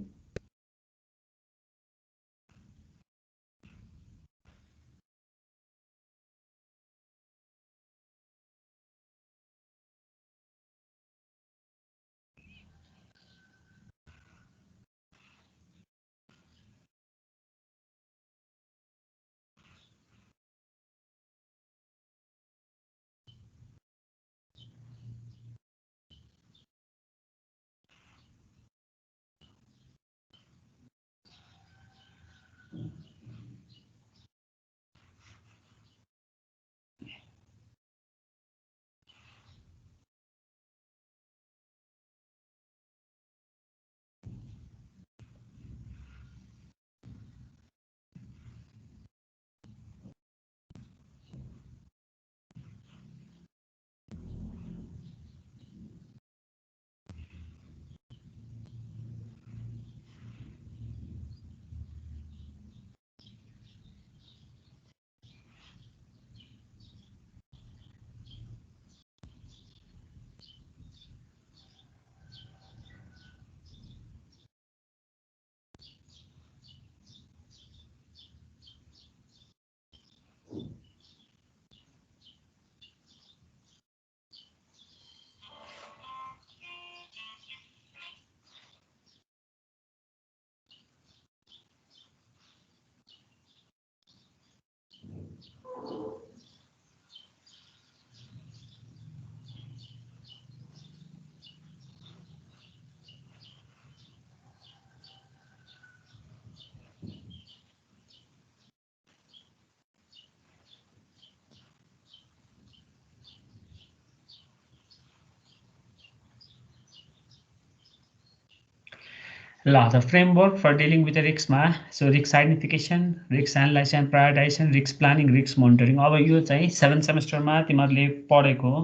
The framework for dealing with the risks so risk identification, risk analysis and prioritization, risk planning, risk monitoring. अब यो चाहिँ 7th सेमेस्टरमा तिमीहरूले पढेको हो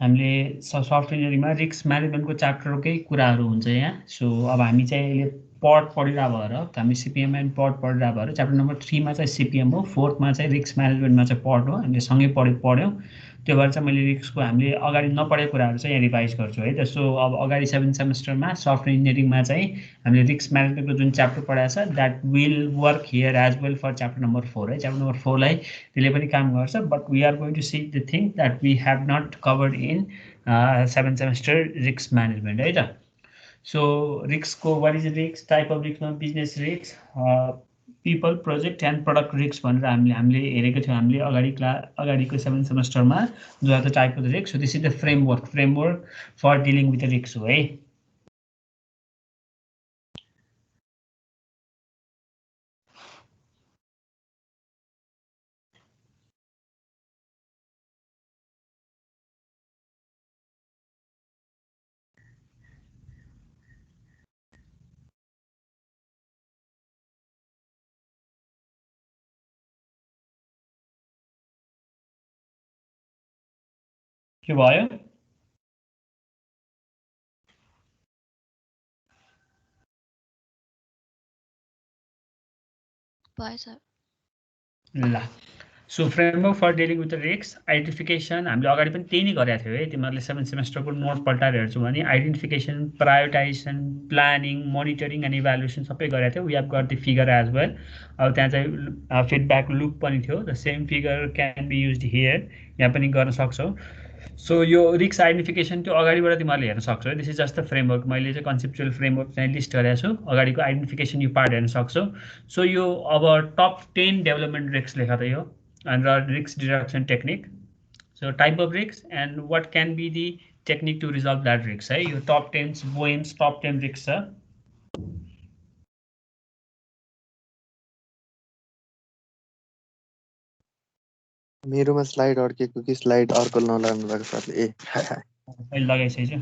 हामीले सफ्टवेयर इन्जिनियरिङमा रिस्क म्यानेजमेन्टको च्याप्टरकै कुराहरू हुन्छ यहाँ सो अब हामी चाहिँ अहिले पढ पढिरहेको भएर हामी सिपिएम एन्ड पढ पढिरहेको भएर च्याप्टर नम्बर 3 मा चाहिँ सिपिएम हो 4th मा चाहिँ रिस्क म्यानेजमेन्टमा चाहिँ पढ हो हामीले सँगै पढ्यौँ त्यो भएर चाहिँ मैले रिस्कको हामीले अगाडि नपढेको कुराहरू चाहिँ यहाँ रिभाइज गर्छु है जस्तो अब अगाडि 7th सेमेस्टरमा सफ्टवेयर इन्जिनियरिङमा चाहिँ हामीले रिस्क म्यानेजमेन्टको जुन च्याप्टर पढाएको छ that will work here as well for chapter number 4 है च्याप्टर नम्बर 4 लाई त्यसले पनि काम गर्छ but we are going to see the thing that we have not covered in 7th semester risk management है त सो रिस्कको what is risk type of रिस्कमा business risk people project and product risk भनेर हामीले हेरेको थियौँ हामीले अगाडिको 7th सेमेस्टरमा जो are the type of the risk so this is the framework for dealing with the risk हो है के भयो भयो सर ल so framework for dealing with the risk identification हामीले अगाडि पनि त्यही नै गरेका थियौँ है तिमीहरूले 7th सेमेस्टरको नोट पल्टाएर हेर्छौ भने identification prioritization planning monitoring and evaluation सबै गरेका थियौँ we have got the figure as well अब त्यहाँ चाहिँ फिडब्याक लुप पनि थियो the same figure can be used here यहाँ पनि गर्न सक्छौ सो यो रिस्क आइडेन्टिफिकेसन त्यो अगाडिबाट तिमीहरूले हेर्न सक्छौ this is just the framework मैले चाहिँ कन्सेप्चुअल फ्रेमवर्क चाहिँ लिस्ट गरेको छु अगाडिको आइडेन्टिफिकेसन यो पार्ट हेर्न सक्छौ सो यो अब टप 10 डेभलपमेन्ट रिस्क लेखा त यो and risk reduction technique so type of risks and what can be the technique to resolve that risk है यो top 10 Boehm's top 10 risks छ मेरोमा स्लाइड अड्केको कि स्लाइड अर्को नलाग्नु भएको साथले ए अहिले लगाइसकेछु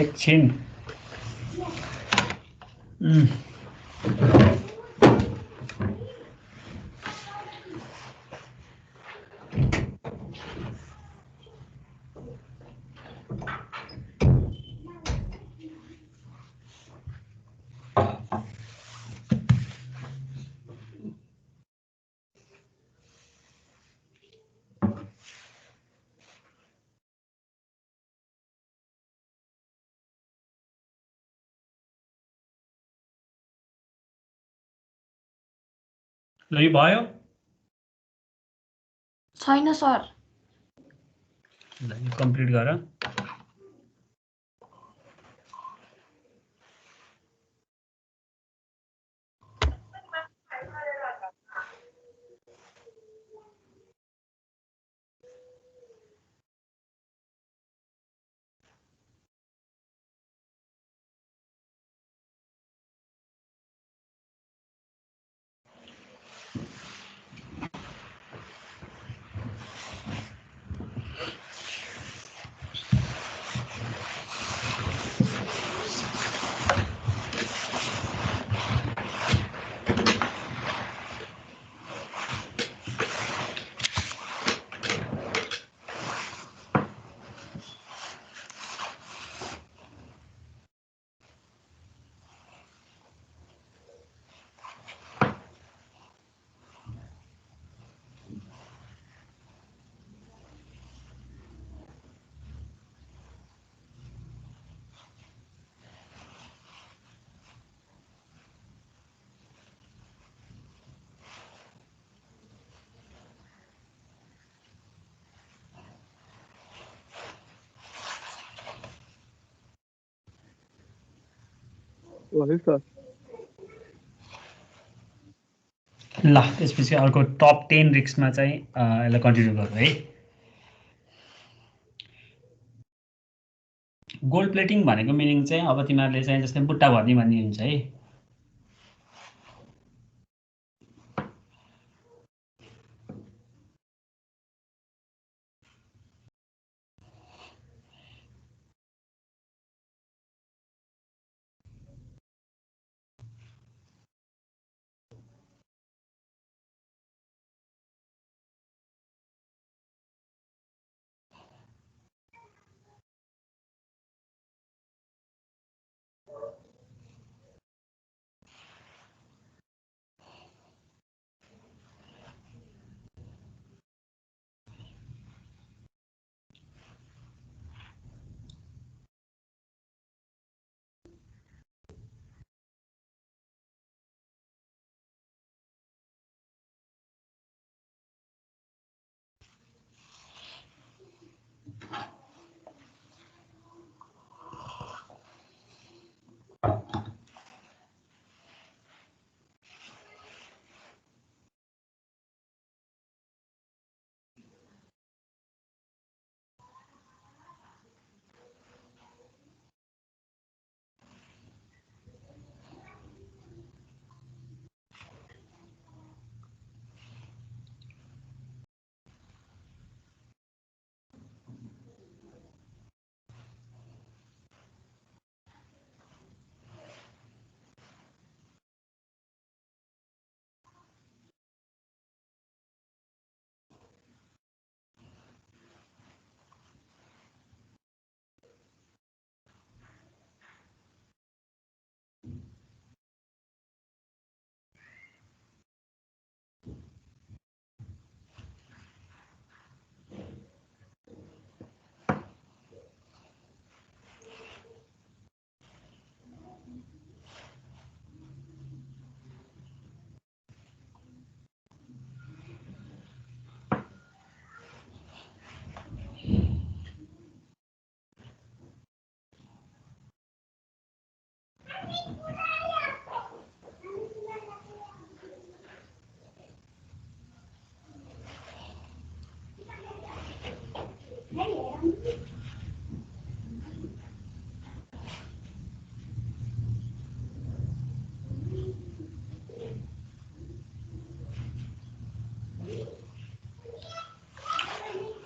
एकछिन ल यो भयो छैन सर ल यो कम्प्लिट गर भयो सर ल त्यसपछि अर्को टप 10 रिक्समा चाहिँ यसलाई कन्टिन्यू गरौँ है गोल्ड प्लेटिङ भनेको मिनिङ चाहिँ अब तिमीहरूले चाहिँ जस्तै बुट्टा भर्ने भन्ने हुन्छ है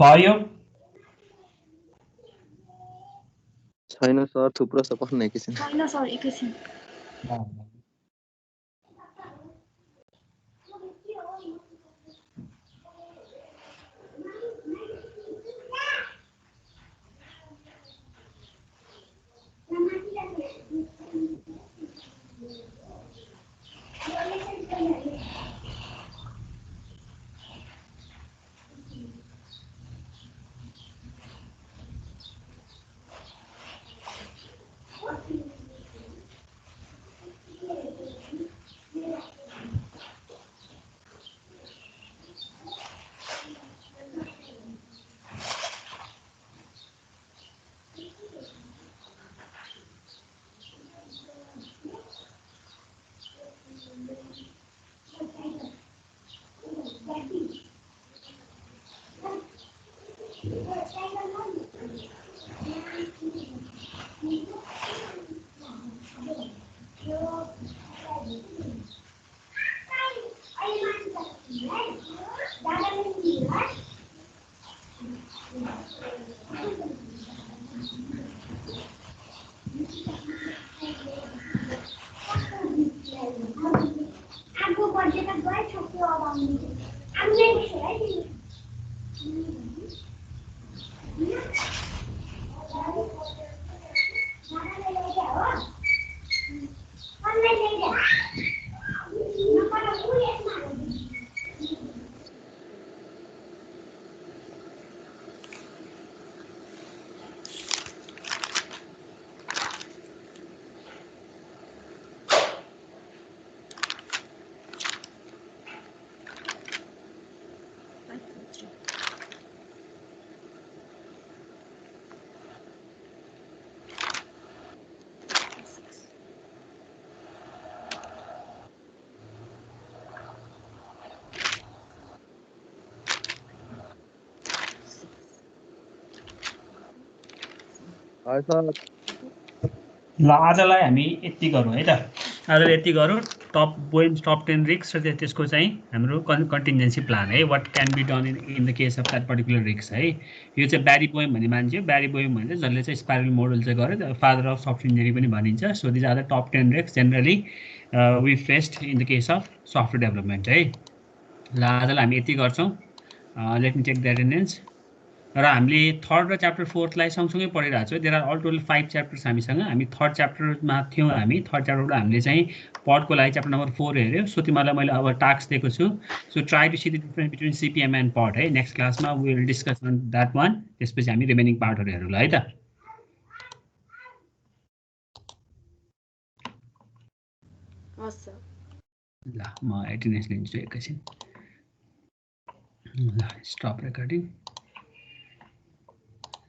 भयो छैन सर थुप्रो छ पढ्न एकैछिन छैन सर एकैछिन सर ल आजलाई हामी यति गरौँ है त आजलाई यति गरौँ टप पोइन्ट टप 10 रिक्स र त्यसको चाहिँ हाम्रो कन्टिन्जेन्सी प्लान है what can be done in the case of that particular रिक्स है यो चाहिँ ब्यारी बोयम भन्ने मान्छे ब्यारी बोयम भन्छ जसले चाहिँ स्पाइरल मोडल चाहिँ गर्यो फादर अफ सफ्टवेयर इन्जिनियरिङ पनि भनिन्छ so these are the top 10 रिक्स generally we faced in the case of software development है ल आजलाई हामी यति गर्छौँ let me take the attendance र हामीले थर्ड र च्याप्टर 4लाई सँगसँगै पढिरहेको छौँ there are all total 5 chapters हामीसँग हामी थर्ड च्याप्टरमा थियौँ हामी थर्ड च्याप्टरबाट हामीले चाहिँ पढको लागि च्याप्टर नम्बर 4 हेऱ्यौँ सो तिमीहरूलाई मैले अब टास्क दिएको छु so try to see the difference between CPM and PERT है नेक्स्ट क्लासमा we will discuss on that one त्यसपछि हामी रिमेनिङ पार्टहरू हेरौँ ल है त हस् सर ल म एटेन्डेन्स लिन्छु एकैछिन ल स्टप रेकर्डिङ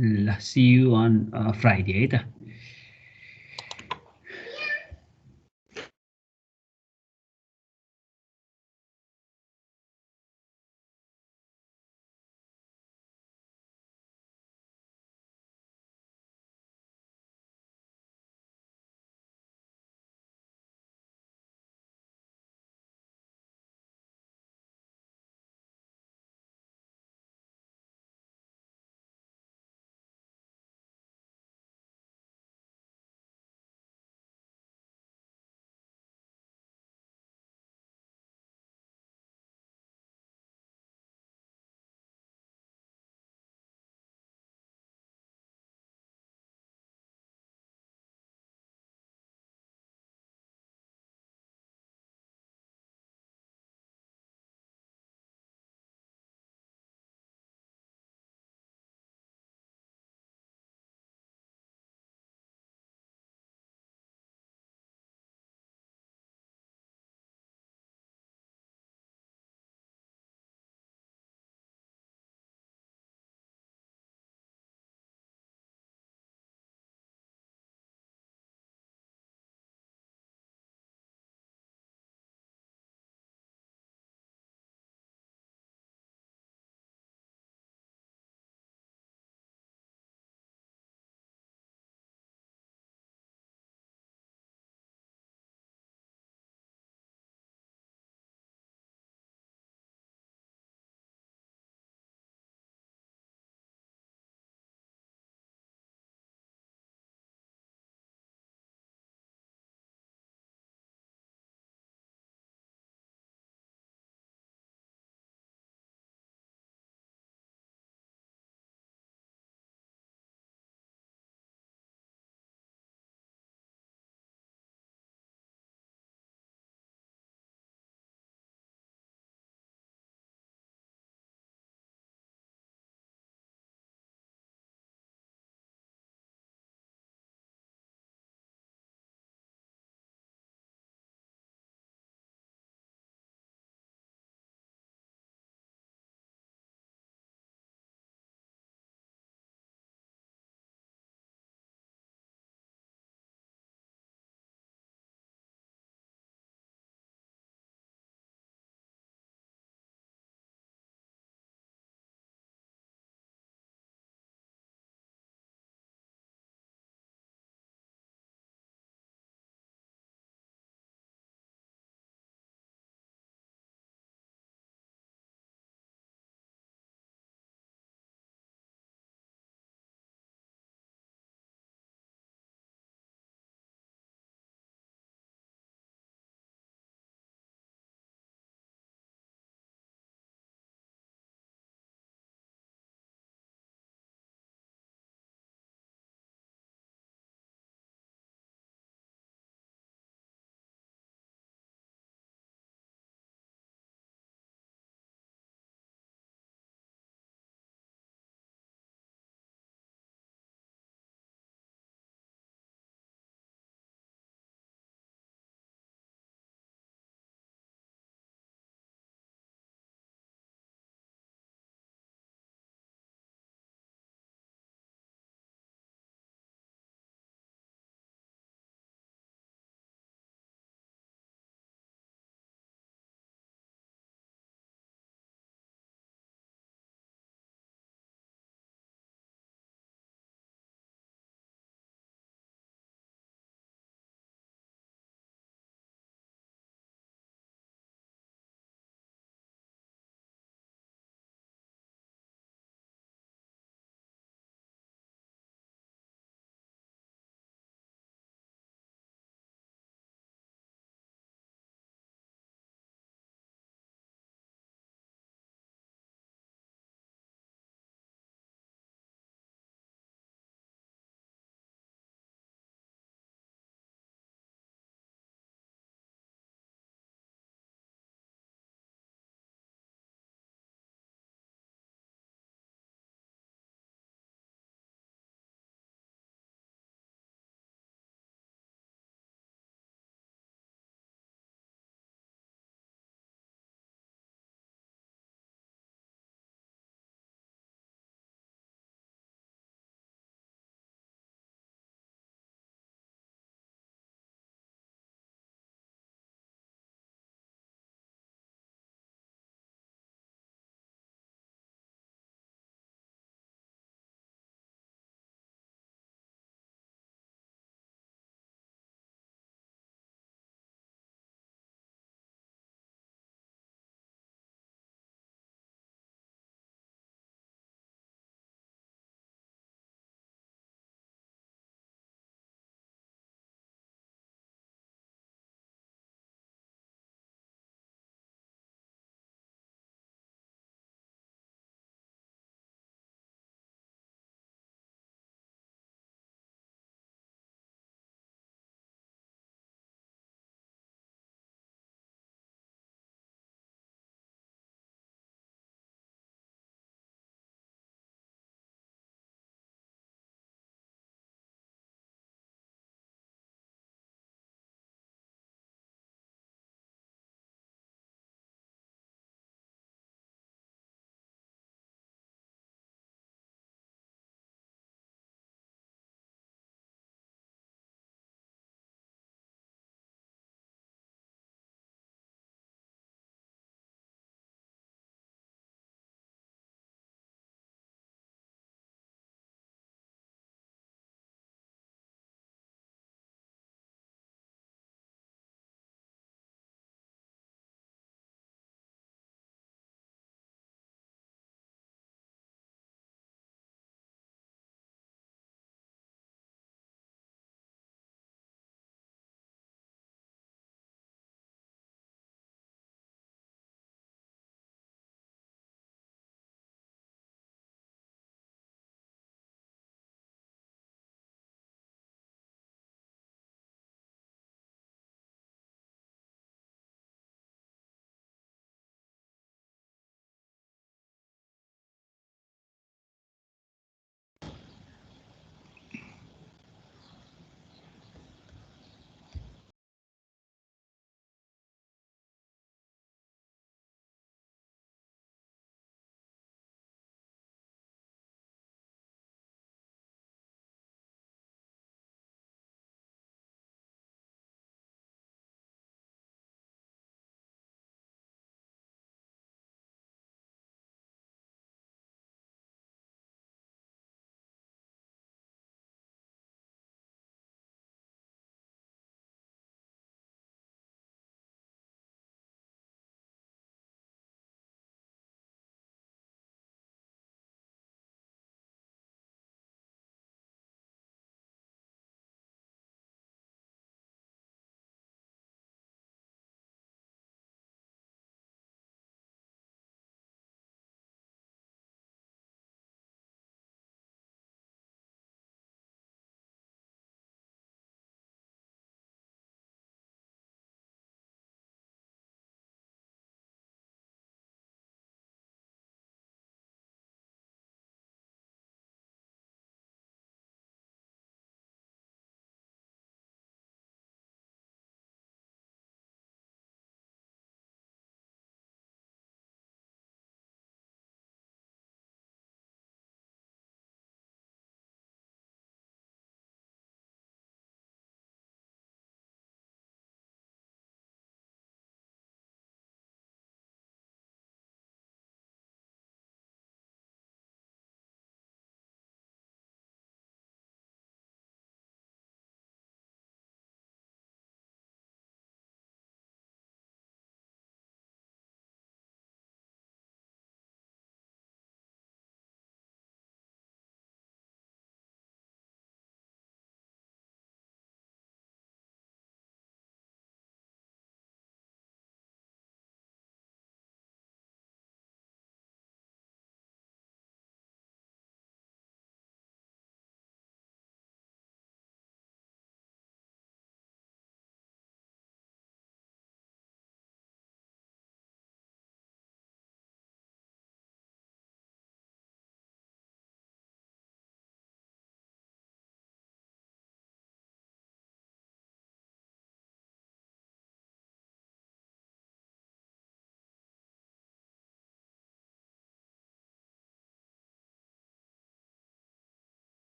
ल सी यु अन फ्राइडे है त